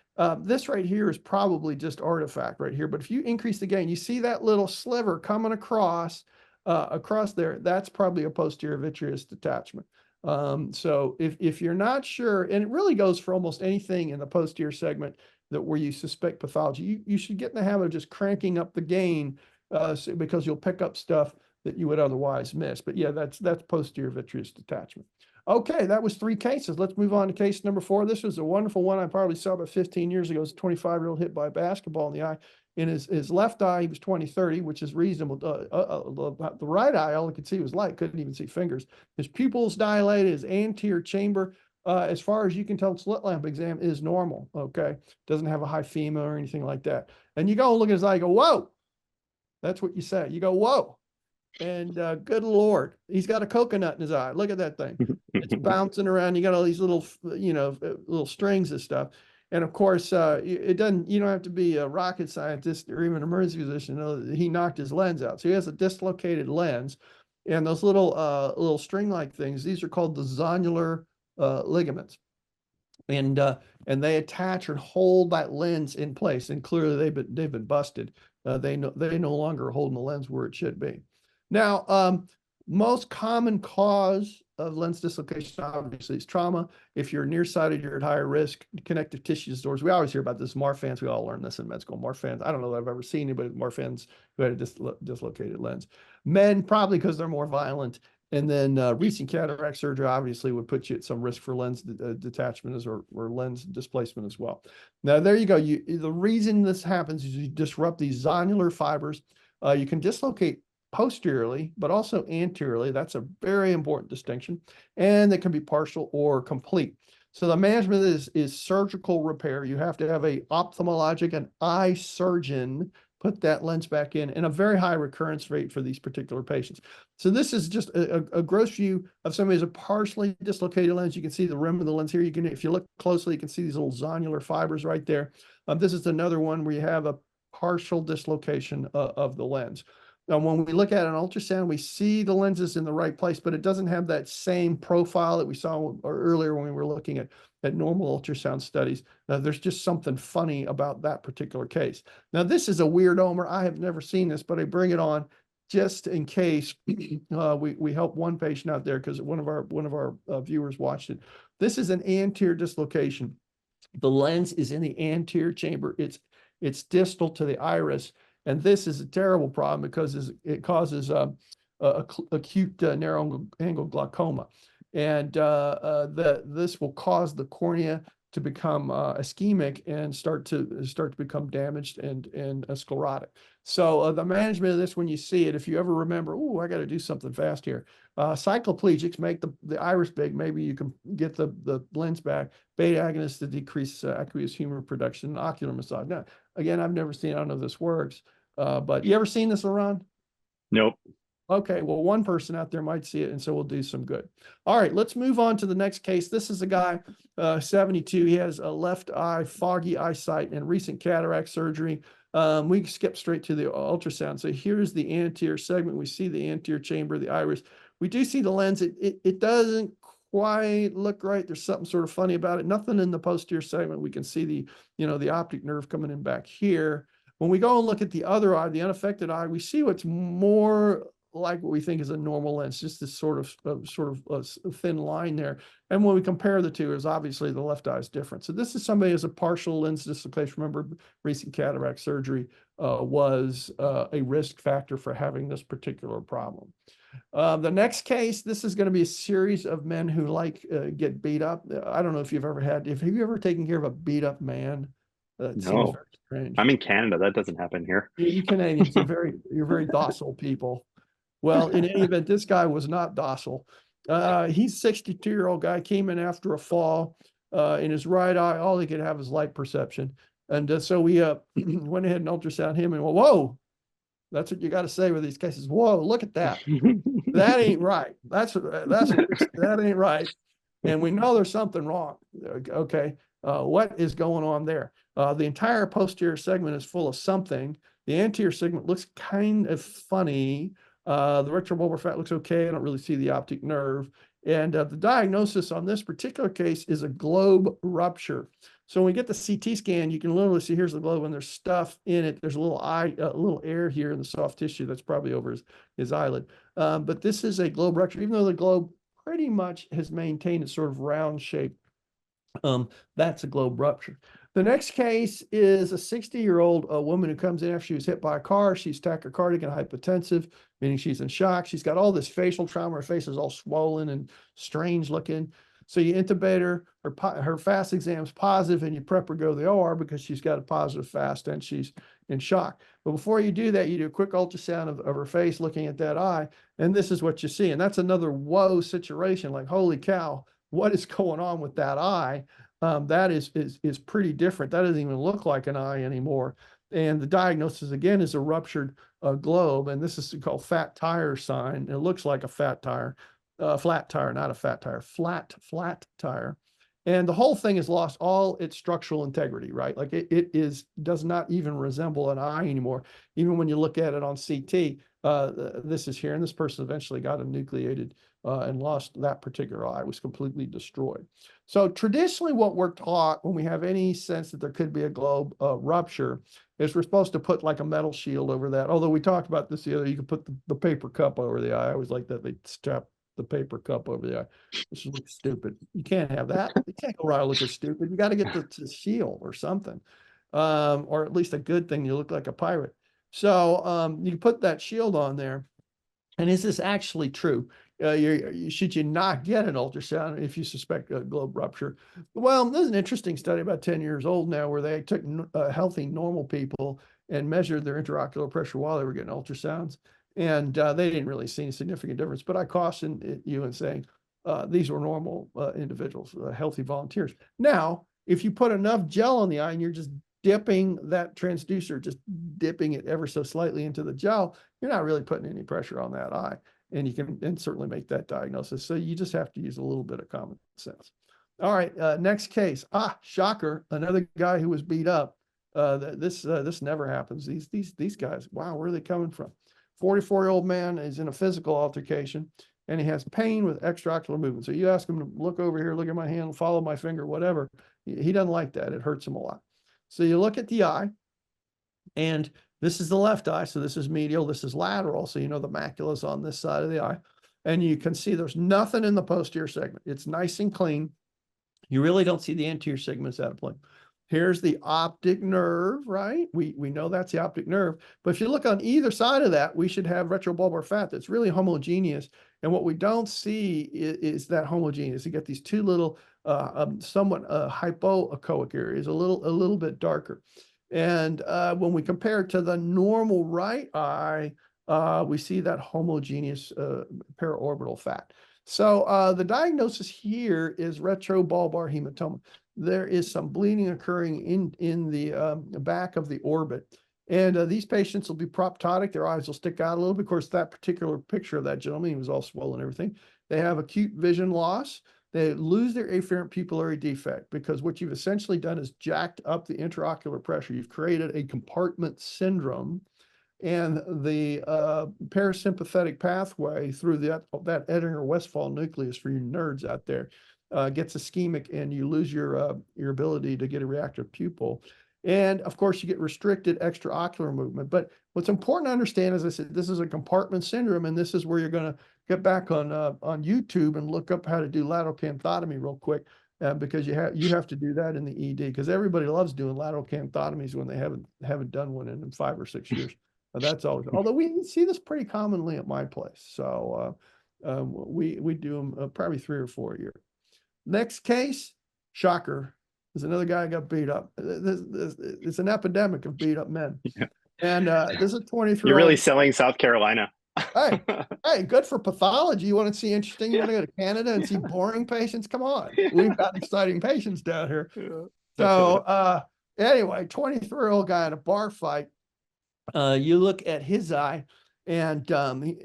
this right here is probably just artifact right here. But if you increase the gain, you see that little sliver coming across there, that's probably a posterior vitreous detachment. So if you're not sure, and it really goes for almost anything in the posterior segment that where you suspect pathology, you should get in the habit of just cranking up the gain because you'll pick up stuff that you would otherwise miss. But yeah, that's posterior vitreous detachment. Okay, that was 3 cases. Let's move on to case number 4. This was a wonderful one I probably saw about 15 years ago. It was a 25-year-old hit by a basketball in the eye. In his left eye, he was 20/30, which is reasonable. The right eye, all he could see was light, couldn't even see fingers. His pupils dilated, his anterior chamber, as far as you can tell, slit lamp exam is normal, okay? Doesn't have a hyphema or anything like that. And you go and look at his eye, you go, whoa! That's what you say. You go, whoa. And good Lord, he's got a coconut in his eye. Look at that thing. It's bouncing around. You got all these little, little strings and stuff. And of course, you don't have to be a rocket scientist or even an emergency physician to know that he knocked his lens out. So he has a dislocated lens. And those little string-like things, these are called the zonular ligaments. And they attach and hold that lens in place. And clearly they've been busted. They no longer are holding the lens where it should be. Now, most common cause of lens dislocation, obviously, is trauma. If you're nearsighted, you're at higher risk. Connective tissue disorders. We always hear about this. Marfan's, we all learn this in med school. Marfan's, I don't know that I've ever seen anybody with Marfan's who had a dislocated lens. Men, probably because they're more violent. And then recent cataract surgery obviously would put you at some risk for lens detachment or lens displacement as well. Now, there you go. The reason this happens is you disrupt these zonular fibers. You can dislocate posteriorly, but also anteriorly. That's a very important distinction. And they can be partial or complete. So the management of this is surgical repair. You have to have an ophthalmologic and eye surgeon put that lens back in, and a very high recurrence rate for these particular patients. So this is just a gross view of somebody who's a partially dislocated lens. You can see the rim of the lens here. You can, if you look closely, you can see these little zonular fibers right there. This is another one where you have a partial dislocation of the lens. Now, when we look at an ultrasound, we see the lenses in the right place, but it doesn't have that same profile that we saw earlier when we were looking at normal ultrasound studies. There's just something funny about that particular case. Now, this is a weird omer. I have never seen this, but I bring it on just in case we help one patient out there because one of our viewers watched it. This is an anterior dislocation. The lens is in the anterior chamber. It's distal to the iris. And this is a terrible problem because it causes acute narrow angle glaucoma. And this will cause the cornea to become ischemic and start to become damaged and sclerotic. So the management of this, when you see it, if you ever remember, oh, I got to do something fast here. Cycloplegics make the iris big. Maybe you can get the lens back. Beta agonists to decrease aqueous humor production. And ocular massage. Now, again, I've never seen. I don't know if this works, but you ever seen this, Laron? Nope. Okay, well, one person out there might see it, and so we'll do some good. All right, let's move on to the next case. This is a guy, 72. He has a left eye, foggy eyesight, and recent cataract surgery. We can skip straight to the ultrasound. So here's the anterior segment. We see the anterior chamber of the iris. We do see the lens. It doesn't quite look right. There's something sort of funny about it. Nothing in the posterior segment. We can see the optic nerve coming in back here. When we go and look at the other eye, the unaffected eye, we see what's more like what we think is a normal lens, just this sort of thin line there. And when we compare the two, is obviously the left eye is different. So this is somebody who has a partial lens dislocation. Remember, recent cataract surgery was a risk factor for having this particular problem. The next case, this is going to be a series of men who get beat up. I don't know if you've ever have you ever taken care of a beat up man? It seems No, very strange. I'm in Canada. That doesn't happen here. You Canadians are you're very docile people. Well, in any event, this guy was not docile. He's a 62-year-old guy, came in after a fall in his right eye. All he could have is light perception. And so we went ahead and ultrasound him and went, whoa, that's what you got to say with these cases. Whoa, look at that. That ain't right. That ain't right. And we know there's something wrong. Okay. What is going on there? The entire posterior segment is full of something. The anterior segment looks kind of funny. The retrobulbar fat looks okay. I don't really see the optic nerve. And the diagnosis on this particular case is a globe rupture. So when we get the CT scan, you can literally see here's the globe and there's stuff in it. There's a little air here in the soft tissue that's probably over his eyelid. But this is a globe rupture, even though the globe pretty much has maintained its sort of round shape. That's a globe rupture. The next case is a 60-year-old woman who comes in after she was hit by a car. She's tachycardic and hypotensive, meaning she's in shock. She's got all this facial trauma. Her face is all swollen and strange looking. So you intubate her, her FAST exam's positive, and you prep her to go to the OR because she's got a positive FAST and she's in shock. But before you do that, you do a quick ultrasound of her face looking at that eye, and this is what you see. And that's another whoa situation, like, holy cow, what is going on with that eye? That is pretty different. That doesn't even look like an eye anymore. And the diagnosis, again, is a ruptured globe, and this is called fat tire sign. It looks like a fat tire. Flat tire, not a fat tire, flat tire. And the whole thing has lost all its structural integrity, right? Like does not even resemble an eye anymore. Even when you look at it on CT, this is here, and this person eventually got enucleated and lost that particular eye, was completely destroyed. So traditionally what we're taught when we have any sense that there could be a globe rupture is we're supposed to put like a metal shield over that. Although we talked about this the other, you could put the paper cup over the eye. I always like that they strap the paper cup over the eye. This looks stupid. You can't have that. You can't go around looking stupid. You got to get the shield or something, or at least a good thing. You look like a pirate. So you put that shield on there. And is this actually true? Should you not get an ultrasound if you suspect a globe rupture? Well, there's an interesting study about 10 years old now where they took healthy, normal people and measured their intraocular pressure while they were getting ultrasounds. And they didn't really see any significant difference. But I caution you in saying these were normal individuals, healthy volunteers. Now, if you put enough gel on the eye and you're just dipping that transducer, just dipping it ever so slightly into the gel, you're not really putting any pressure on that eye. And you can certainly make that diagnosis. So you just have to use a little bit of common sense. All right, next case. Shocker, another guy who was beat up. This never happens. These guys, wow, where are they coming from? 44-year-old man is in a physical altercation, and he has pain with extraocular movement. So you ask him to look over here, look at my hand, follow my finger, whatever. He doesn't like that. It hurts him a lot. So you look at the eye, and this is the left eye. So this is medial, this is lateral. So you know the macula is on this side of the eye. And you can see there's nothing in the posterior segment. It's nice and clean. You really don't see the anterior segments out of plane. Here's the optic nerve, right? We know that's the optic nerve. But if you look on either side of that, we should have retrobulbar fat that's really homogeneous. And what we don't see is that homogeneous. You get these two little, somewhat hypoechoic areas, a little bit darker. And when we compare it to the normal right eye, we see that homogeneous paraorbital fat. So the diagnosis here is retrobulbar hematoma. There is some bleeding occurring in the back of the orbit. And these patients will be proptotic. Their eyes will stick out a little bit. Of course, that particular picture of that gentleman, he was all swollen and everything. They have acute vision loss. They lose their afferent pupillary defect because what you've essentially done is jacked up the intraocular pressure. You've created a compartment syndrome, and the parasympathetic pathway through that Edinger-Westphal nucleus, for you nerds out there, gets ischemic, and you lose your ability to get a reactive pupil. And of course, you get restricted extraocular movement. But what's important to understand, as I said, this is a compartment syndrome, and this is where you're going to get back on YouTube and look up how to do lateral camptotomy real quick, because you have to do that in the ED, because everybody loves doing lateral camptotomies when they haven't done one in 5 or 6 years. That's always, although we see this pretty commonly at my place. So we do them probably 3 or 4 a year. Next case, shocker. There's another guy who got beat up. It's an epidemic of beat up men. Yeah. And this is a 23-year-old. You're really selling South Carolina. Hey, good for pathology. You want to see interesting? You want to go to Canada and see boring patients? Come on. We've got exciting patients down here. So anyway, 23-year-old guy in a bar fight. You look at his eye, and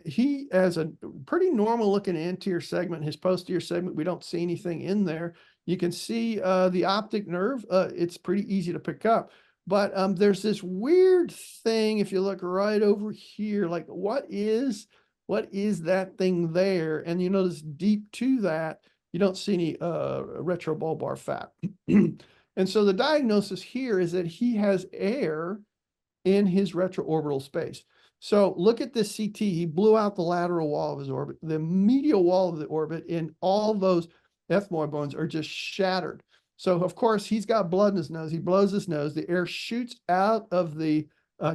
he has a pretty normal looking anterior segment. His posterior segment, we don't see anything in there. You can see the optic nerve. It's pretty easy to pick up. But there's this weird thing, if you look right over here, like what is that thing there? And you notice deep to that, you don't see any retrobulbar fat. And so the diagnosis here is that he has air in his retroorbital space. So look at this CT. He blew out the lateral wall of his orbit. The medial wall of the orbit and all those ethmoid bones are just shattered. So of course he's got blood in his nose. He blows his nose. The air shoots out of the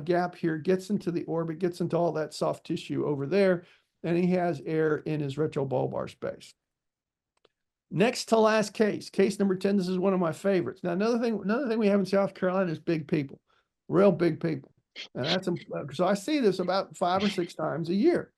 gap here, gets into the orbit, gets into all that soft tissue over there, and he has air in his retrobulbar space. Next to last case number 10. This is one of my favorites. Now another thing we have in South Carolina is big people, real big people. And that's so I see this about 5 or 6 times a year.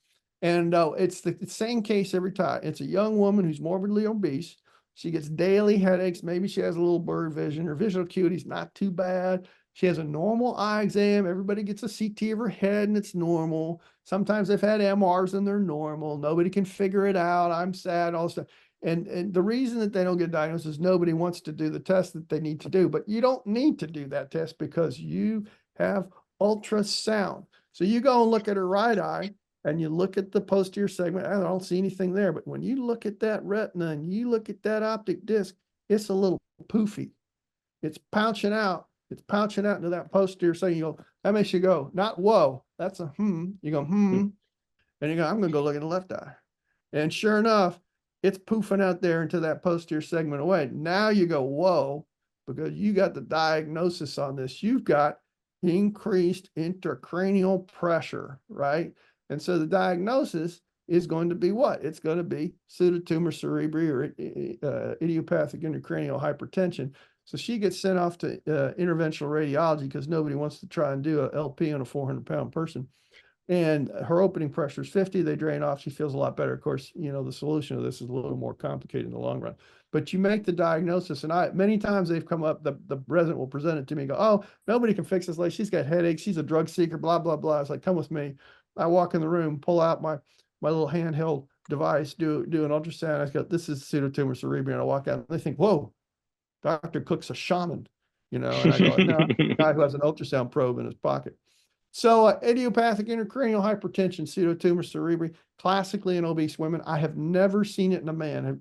And it's the same case every time. It's a young woman who's morbidly obese. She gets daily headaches. Maybe she has a little blurred vision. Her visual acuity is not too bad. She has a normal eye exam. Everybody gets a CT of her head and it's normal. Sometimes they've had MRs and they're normal. Nobody can figure it out. I'm sad, all this stuff. And the reason that they don't get diagnosed is nobody wants to do the test that they need to do. But you don't need to do that test because you have ultrasound. So you go and look at her right eye and you look at the posterior segment. I don't see anything there, but when you look at that retina and you look at that optic disc, it's a little poofy. It's pouching out. It's pouching out into that posterior segment. You go, that makes you go, not whoa, that's a You go, and you go, I'm going to go look at the left eye. And sure enough, it's poofing out there into that posterior segment away. Now you go, whoa, because you got the diagnosis on this. You've got increased intracranial pressure, right? And so the diagnosis is going to be what? It's going to be pseudotumor cerebri or idiopathic intracranial hypertension. So she gets sent off to interventional radiology because nobody wants to try and do a LP on a 400-pound person. And her opening pressure is 50. They drain off. She feels a lot better. Of course, you know, the solution to this is a little more complicated in the long run. But you make the diagnosis, and many times they've come up, the resident will present it to me and go, oh, nobody can fix this. Like, she's got headaches. She's a drug seeker, blah, blah, blah. It's like, come with me. I walk in the room, pull out my little handheld device, do an ultrasound. I go, this is pseudotumor cerebri. And I walk out and they think, whoa, Dr. Cook's a shaman, you know? And I go, no, the guy who has an ultrasound probe in his pocket. So idiopathic intracranial hypertension, pseudotumor cerebri, classically in obese women. I have never seen it in a man.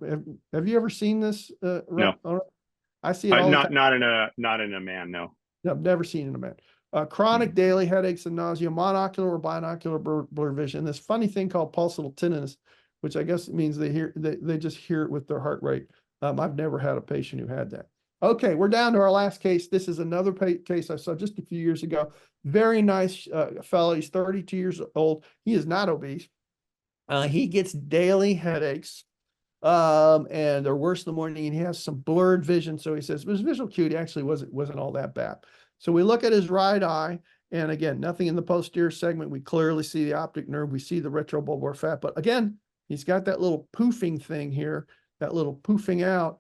Have you ever seen this? No. I see it all the time. Not in a man, no. I've never seen it in a man. Chronic daily headaches and nausea, monocular or binocular blur vision. This funny thing called pulsatile tinnitus, which I guess means they just hear it with their heart rate. I've never had a patient who had that. Okay, we're down to our last case. This is another case I saw just a few years ago. Very nice fellow. He's 32 years old. He is not obese. He gets daily headaches, and they're worse in the morning, and he has some blurred vision. So he says his visual acuity actually wasn't all that bad. So we look at his right eye, and again, nothing in the posterior segment. We clearly see the optic nerve. We see the retrobulbar fat, but again, he's got that little poofing thing here, that little poofing out,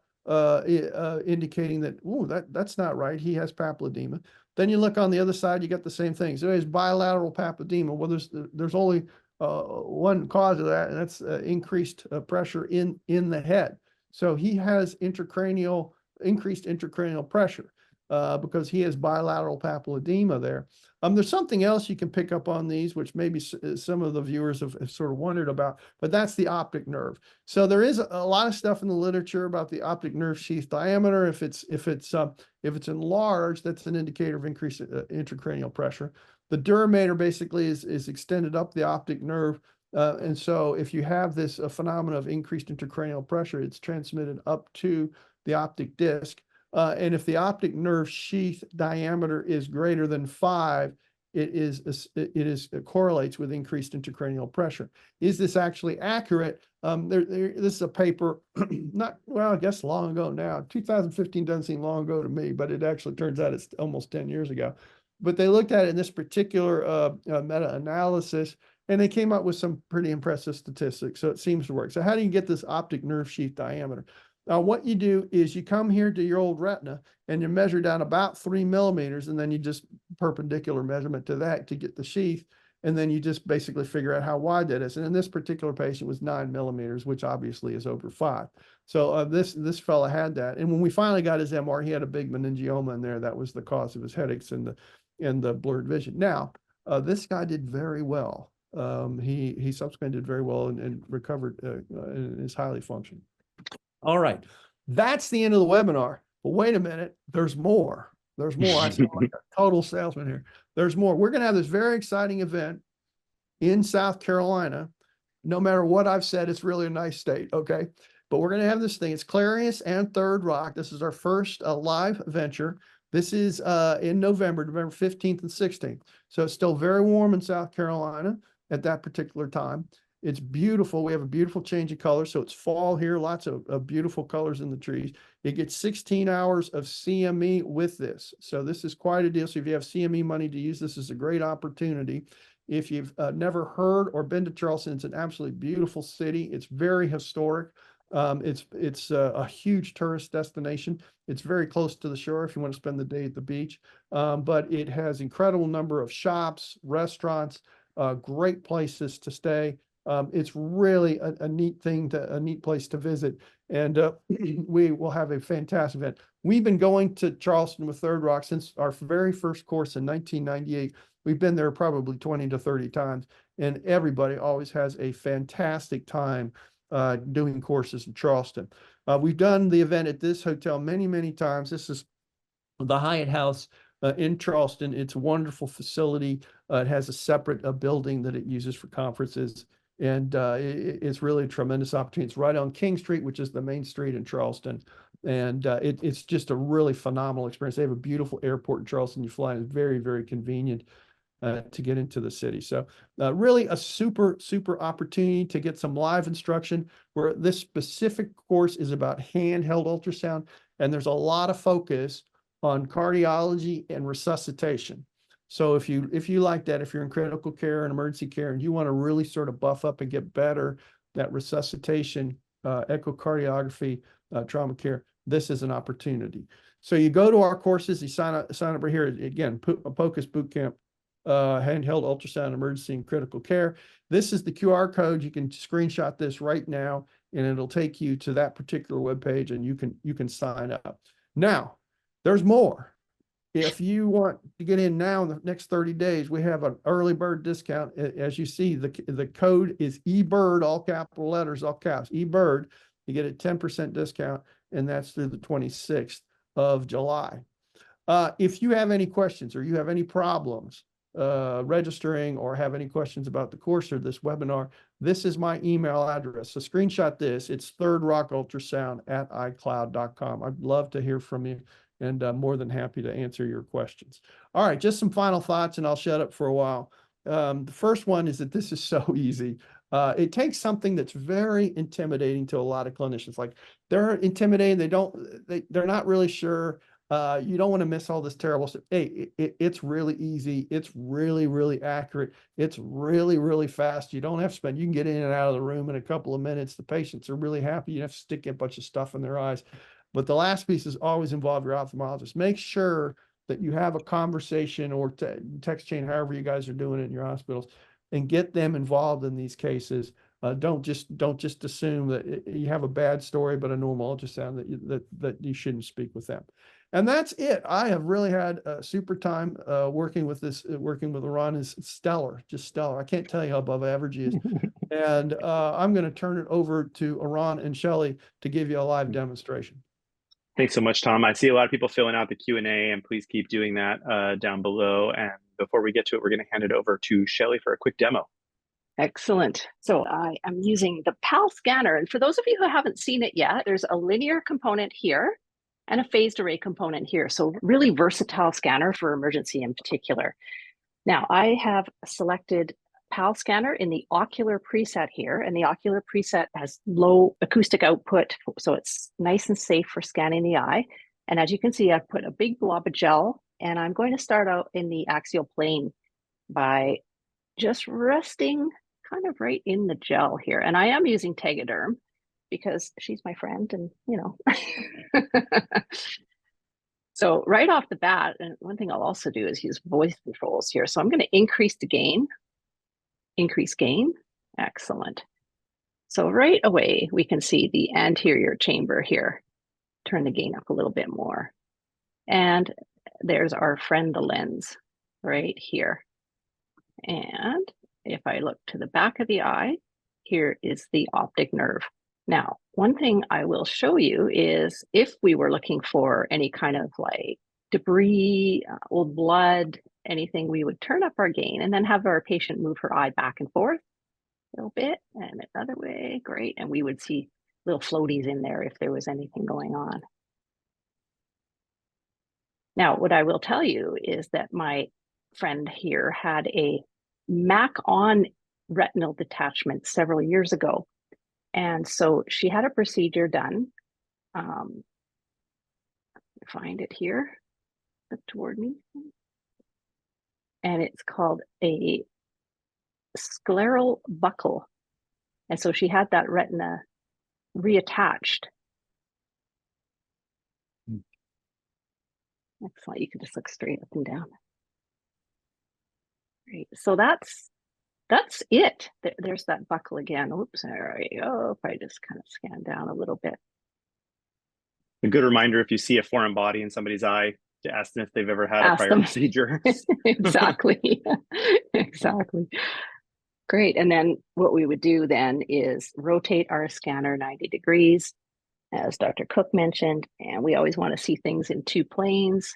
indicating that, oh, that's not right. He has papilledema. Then you look on the other side, you got the same thing. So there's bilateral papilledema. Well, there's only one cause of that, and that's increased pressure in the head. So he has increased intracranial pressure. because he has bilateral papilledema there. There's something else you can pick up on these, which maybe some of the viewers have sort of wondered about, but that's the optic nerve. So there is a lot of stuff in the literature about the optic nerve sheath diameter. If it's enlarged, that's an indicator of increased intracranial pressure. The durameter basically is extended up the optic nerve. And so if you have this phenomena of increased intracranial pressure, it's transmitted up to the optic disc. And if the optic nerve sheath diameter is greater than 5, it correlates with increased intracranial pressure. Is this actually accurate? This is a paper, I guess long ago now. 2015 doesn't seem long ago to me, but it actually turns out it's almost 10 years ago. But they looked at it in this particular meta-analysis, and they came up with some pretty impressive statistics. So it seems to work. So how do you get this optic nerve sheath diameter? What you do is you come here to your old retina and you measure down about 3 millimeters, and then you just perpendicular measurement to that to get the sheath. And then you just basically figure out how wide that is. And in this particular patient was 9 millimeters, which obviously is over 5. So this fella had that. And when we finally got his MR, he had a big meningioma in there. That was the cause of his headaches and the blurred vision. Now, this guy did very well. He subsequently did very well and recovered and is highly functioning. All right. That's the end of the webinar. But wait a minute. There's more. There's more. I sound like a total salesman here. There's more. We're going to have this very exciting event in South Carolina. No matter what I've said, it's really a nice state. Okay. But we're going to have this thing. It's Clarius and Third Rock. This is our first live venture. This is in November 15th and 16th. So it's still very warm in South Carolina at that particular time. It's beautiful. We have a beautiful change of color. So it's fall here, lots of beautiful colors in the trees. It gets 16 hours of CME with this. So this is quite a deal. So if you have CME money to use, this is a great opportunity. If you've never heard or been to Charleston, it's an absolutely beautiful city. It's very historic. It's a huge tourist destination. It's very close to the shore if you want to spend the day at the beach. But it has incredible number of shops, restaurants, great places to stay. It's really a neat thing, a neat place to visit. And we will have a fantastic event. We've been going to Charleston with Third Rock since our very first course in 1998. We've been there probably 20 to 30 times, and everybody always has a fantastic time doing courses in Charleston. We've done the event at this hotel many, many times. This is the Hyatt House in Charleston. It's a wonderful facility. It has a separate building that it uses for conferences. And it's really a tremendous opportunity. It's right on King Street, which is the main street in Charleston. And it's just a really phenomenal experience. They have a beautiful airport in Charleston. You fly in, it's very, very convenient to get into the city. So really a super, super opportunity to get some live instruction, where this specific course is about handheld ultrasound. And there's a lot of focus on cardiology and resuscitation. So if you like that, if you're in critical care and emergency care and you want to really sort of buff up and get better that resuscitation, echocardiography, trauma care, this is an opportunity. So you go to our courses, you sign up right here. Again, POCUS Bootcamp, handheld ultrasound emergency and critical care. This is the QR code. You can screenshot this right now, and it'll take you to that particular webpage, and you can sign up. Now, there's more. If you want to get in now in the next 30 days, we have an early bird discount. As you see, the code is eBird, all capital letters, all caps, eBird. You get a 10% discount, and that's through the 26th of July. If you have any questions or you have any problems registering or have any questions about the course or this webinar, this is my email address. So screenshot this. It's thirdrockultrasound@icloud.com. I'd love to hear from you, and I'm more than happy to answer your questions. All right, just some final thoughts, and I'll shut up for a while. The first one is that this is so easy. It takes something that's very intimidating to a lot of clinicians. Like, they're intimidated. They're not really sure. You don't want to miss all this terrible stuff. Hey, it's really easy. It's really, really accurate. It's really, really fast. You don't have to spend, you can get in and out of the room in a couple of minutes. The patients are really happy. You have to stick a bunch of stuff in their eyes. But the last piece is always involve your ophthalmologist. Make sure that you have a conversation or text chain, however you guys are doing it in your hospitals, and get them involved in these cases. Don't just assume that you have a bad story but a normal ultrasound, that you shouldn't speak with them. And that's it. I have really had a super time working with Ron. Is stellar, just stellar. I can't tell you how above average he is. And I'm going to turn it over to Ron and Shelley to give you a live demonstration. Thanks so much, Tom. I see a lot of people filling out the Q&A, and please keep doing that down below. And before we get to it, we're going to hand it over to Shelley for a quick demo. Excellent. So I am using the PAL scanner. And for those of you who haven't seen it yet, there's a linear component here and a phased array component here. So really versatile scanner for emergency in particular. Now I have selected PAL scanner in the Ocular preset here, and the Ocular preset has low acoustic output, so it's nice and safe for scanning the eye. And as you can see, I've put a big blob of gel, and I'm going to start out in the axial plane by just resting kind of right in the gel here. And I am using Tegaderm because she's my friend, and you know. So right off the bat, and one thing I'll also do is use voice controls here. So I'm going to increase the gain, increase gain. Excellent. So right away, we can see the anterior chamber here. Turn the gain up a little bit more. And there's our friend, the lens, right here. And if I look to the back of the eye, here is the optic nerve. Now, one thing I will show you is if we were looking for any kind of like debris, old blood, anything, we would turn up our gain and then have our patient move her eye back and forth a little bit and the other way. Great. And we would see little floaties in there if there was anything going on. Now, what I will tell you is that my friend here had a MAC-on retinal detachment several years ago. And so she had a procedure done. Find it here, up toward me. And it's called a scleral buckle. And so she had that retina reattached. Excellent. You can just look straight up and down. Great. So that's it. There's that buckle again. Oops, there we go. If I just kind of scan down a little bit. A good reminder, if you see a foreign body in somebody's eye, to ask them if they've ever had a prior procedure. Exactly. Exactly. Great. And then what we would do then is rotate our scanner 90 degrees, as Dr. Cook mentioned, and we always want to see things in two planes.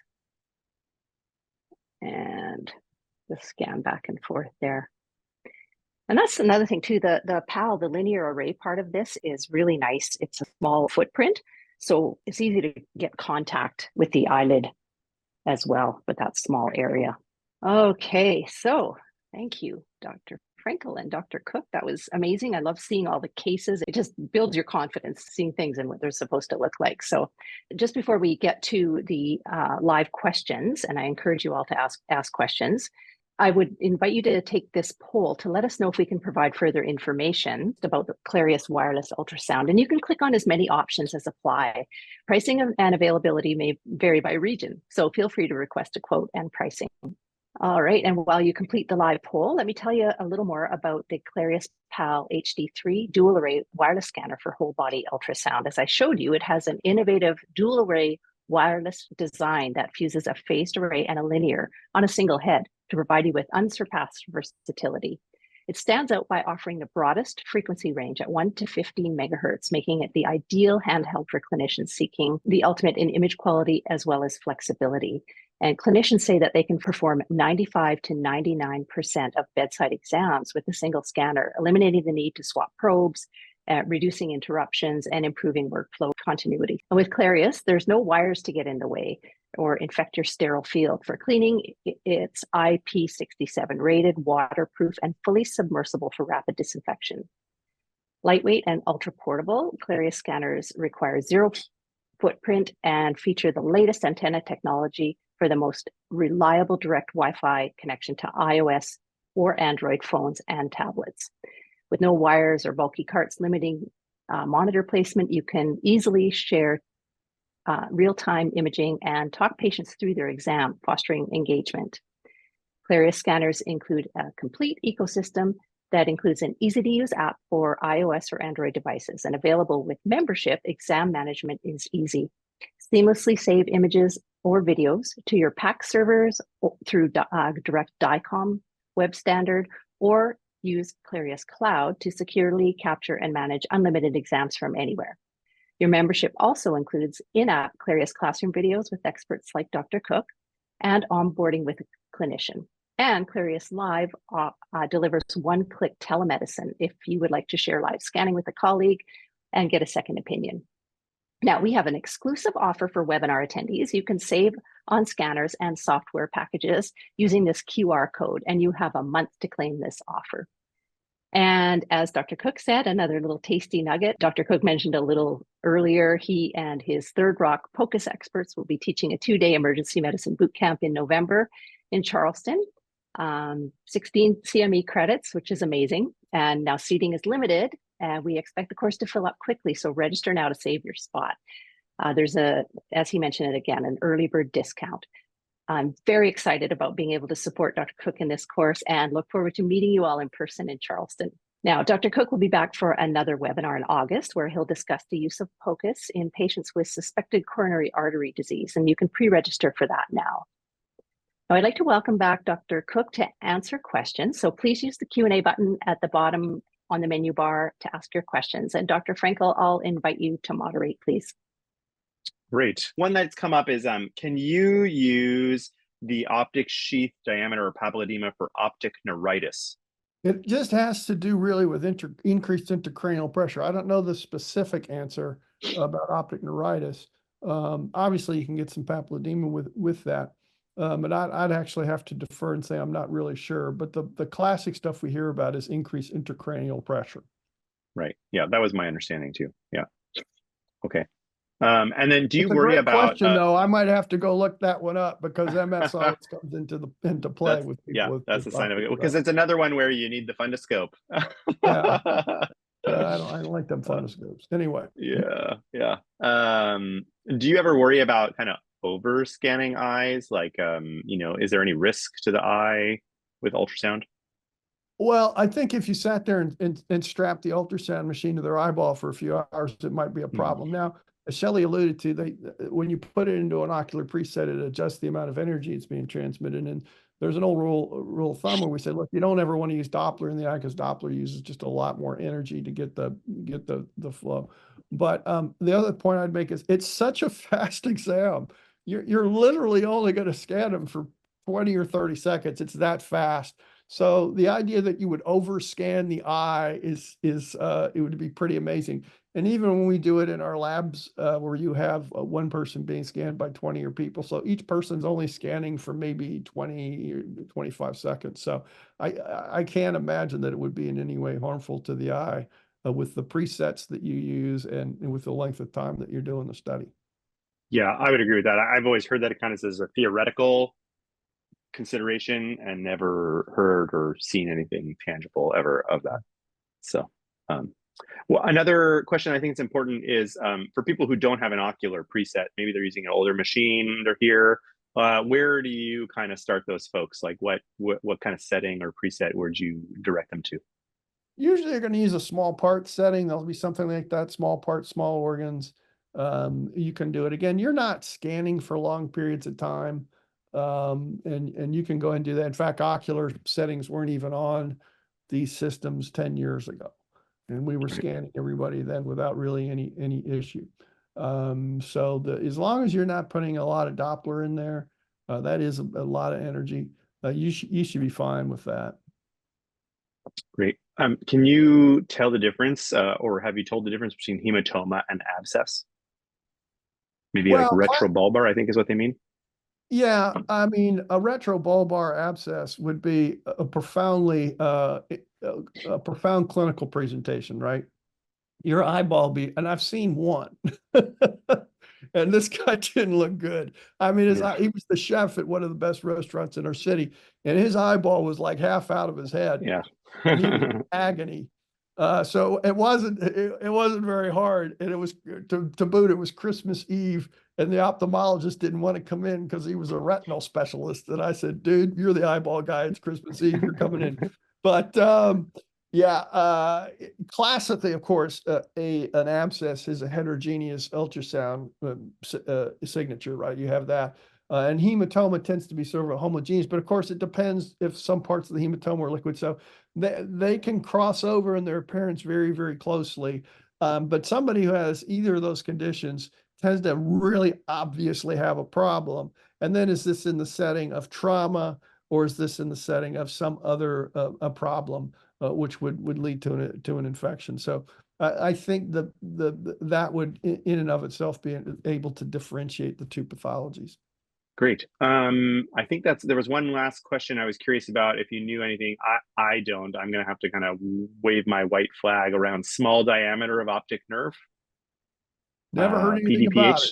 And just scan back and forth there. And that's another thing too, the PAL, the linear array part of this is really nice. It's a small footprint, so it's easy to get contact with the eyelid as well with that small area. Okay, so thank you, Dr. Frankel and Dr. Cook. That was amazing. I love seeing all the cases. It just builds your confidence, seeing things and what they're supposed to look like. So just before we get to the live questions, and I encourage you all to ask questions, I would invite you to take this poll to let us know if we can provide further information about the Clarius wireless ultrasound. And you can click on as many options as apply. Pricing and availability may vary by region, so feel free to request a quote and pricing. All right, and while you complete the live poll, let me tell you a little more about the Clarius PAL HD3 dual array wireless scanner for whole body ultrasound. As I showed you, it has an innovative dual array wireless design that fuses a phased array and a linear on a single head to provide you with unsurpassed versatility. It stands out by offering the broadest frequency range at 1 to 15 megahertz, making it the ideal handheld for clinicians seeking the ultimate in image quality as well as flexibility. And clinicians say that they can perform 95 to 99% of bedside exams with a single scanner, eliminating the need to swap probes, reducing interruptions, and improving workflow continuity. And with Clarius, there's no wires to get in the way or infect your sterile field. For cleaning, it's IP67 rated, waterproof, and fully submersible for rapid disinfection. Lightweight and ultra portable, Clarius scanners require zero footprint and feature the latest antenna technology for the most reliable direct Wi-Fi connection to iOS or Android phones and tablets. With no wires or bulky carts limiting monitor placement, you can easily share real-time imaging and talk patients through their exam, fostering engagement. Clarius scanners include a complete ecosystem that includes an easy-to-use app for iOS or Android devices, and available with membership, exam management is easy. Seamlessly save images or videos to your PACS servers through direct DICOM web standard, or use Clarius Cloud to securely capture and manage unlimited exams from anywhere. Your membership also includes in-app Clarius classroom videos with experts like Dr. Cook and onboarding with a clinician. And Clarius Live delivers one-click telemedicine if you would like to share live scanning with a colleague and get a second opinion. Now, we have an exclusive offer for webinar attendees. You can save on scanners and software packages using this QR code, and you have a month to claim this offer. And as Dr. Cook said, another little tasty nugget. Dr. Cook mentioned a little earlier, he and his Third Rock POCUS experts will be teaching a 2-day emergency medicine boot camp in November in Charleston. 16 CME credits, which is amazing. And now seating is limited, and we expect the course to fill up quickly. So register now to save your spot. There's as he mentioned it again, an early bird discount. I'm very excited about being able to support Dr. Cook in this course and look forward to meeting you all in person in Charleston. Now, Dr. Cook will be back for another webinar in August where he'll discuss the use of POCUS in patients with suspected coronary artery disease, and you can pre-register for that now. Now, I'd like to welcome back Dr. Cook to answer questions. So please use the Q&A button at the bottom on the menu bar to ask your questions. And Dr. Frankel, I'll invite you to moderate, please. Great. One that's come up is, can you use the optic sheath diameter or papilledema for optic neuritis? It just has to do really with increased intracranial pressure. I don't know the specific answer about optic neuritis. Obviously, you can get some papilledema with that. But I'd actually have to defer and say I'm not really sure. But the classic stuff we hear about is increased intracranial pressure. Right. Yeah, that was my understanding too. Yeah. Okay. And then do you It's a worry great about question, though. I might have to go look that one up because MS always comes into play with people. Yeah, with that's the sign of it, because that. it's another one where you need the fundoscope. Yeah. I don't like them fundoscopes. Anyway. Yeah. Do you ever worry about kind of over scanning eyes? Like, is there any risk to the eye with ultrasound? Well, I think if you sat there and strapped the ultrasound machine to their eyeball for a few hours, it might be a problem. Now, as Shelley alluded to, when you put it into an ocular preset, it adjusts the amount of energy it's being transmitted. And there's an old rule of thumb where we say, look, you don't ever want to use Doppler in the eye because Doppler uses just a lot more energy to get the flow. But the other point I'd make is it's such a fast exam. You're literally only going to scan them for 20 or 30 seconds. It's that fast. So the idea that you would overscan the eye is it would be pretty amazing. And even when we do it in our labs where you have one person being scanned by 20 or people, so each person's only scanning for maybe 20 or 25 seconds. So I can't imagine that it would be in any way harmful to the eye with the presets that you use and with the length of time that you're doing the study. Yeah, I would agree with that. I've always heard that it kind of says a theoretical consideration and never heard or seen anything tangible ever of that. So, well, another question I think is important is for people who don't have an ocular preset, maybe they're using an older machine, they're here. Where do you kind of start those folks? Like what kind of setting or preset would you direct them to? Usually you're going to use a small part setting. There'll be something like that, small parts, small organs. You can do it. Again, you're not scanning for long periods of time. And you can go ahead and do that. In fact, ocular settings weren't even on these systems 10 years ago. And we were scanning everybody then without really any issue. So as long as you're not putting a lot of Doppler in there, that is a lot of energy. You should be fine with that. Great. Can you tell the difference, or have you told the difference between hematoma and abscess? Maybe like retrobulbar, I think is what they mean. Yeah, I mean, a retrobulbar abscess would be a profound clinical presentation, right? Your eyeball and I've seen one, and this guy didn't look good. I mean, he was the chef at one of the best restaurants in our city, and his eyeball was like half out of his head. Yeah, and he was in agony. So it wasn't very hard, and it was to boot. It was Christmas Eve, and the ophthalmologist didn't want to come in because he was a retinal specialist. And I said, "Dude, you're the eyeball guy. It's Christmas Eve. You're coming in." But Classically, of course, an abscess is a heterogeneous ultrasound signature, right? You have that. And hematoma tends to be sort of a homogeneous, but of course, it depends if some parts of the hematoma are liquid. So they can cross over in their appearance very, very closely. But somebody who has either of those conditions tends to really obviously have a problem. And then is this in the setting of trauma, or is this in the setting of some other a problem? Which would lead to an infection. So I think that would in and of itself be able to differentiate the two pathologies. Great. I think there was one last question I was curious about if you knew anything. I don't. I'm going to have to kind of wave my white flag around small diameter of optic nerve. Never heard anything PDPH. about it.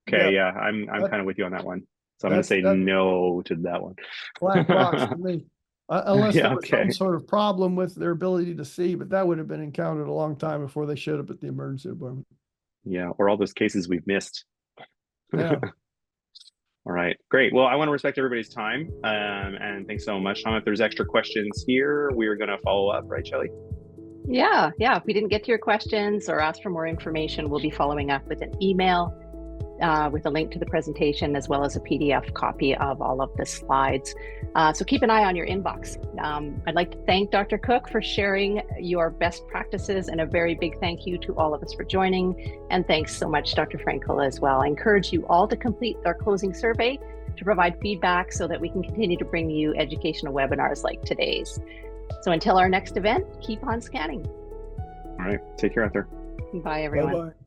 Okay, yeah, I'm kind of with you on that one. So I'm going to say that's no to that one. black box to me. Unless Yeah, there was some sort of problem with their ability to see, but that would have been encountered a long time before they showed up at the emergency department. Yeah, or all those cases we've missed. Yeah. All right, great. Well, I want to respect everybody's time, and thanks so much, Tom. If there's extra questions here, we are going to follow up, right, Shelley? Yeah. If we didn't get to your questions or ask for more information, we'll be following up with an email with a link to the presentation, as well as a PDF copy of all of the slides. So keep an eye on your inbox. I'd like to thank Dr. Cook for sharing your best practices, and a very big thank you to all of us for joining. And thanks so much, Dr. Frankel, as well. I encourage you all to complete our closing survey to provide feedback so that we can continue to bring you educational webinars like today's. So until our next event, keep on scanning. All right, take care out there. Bye, everyone. Bye-bye.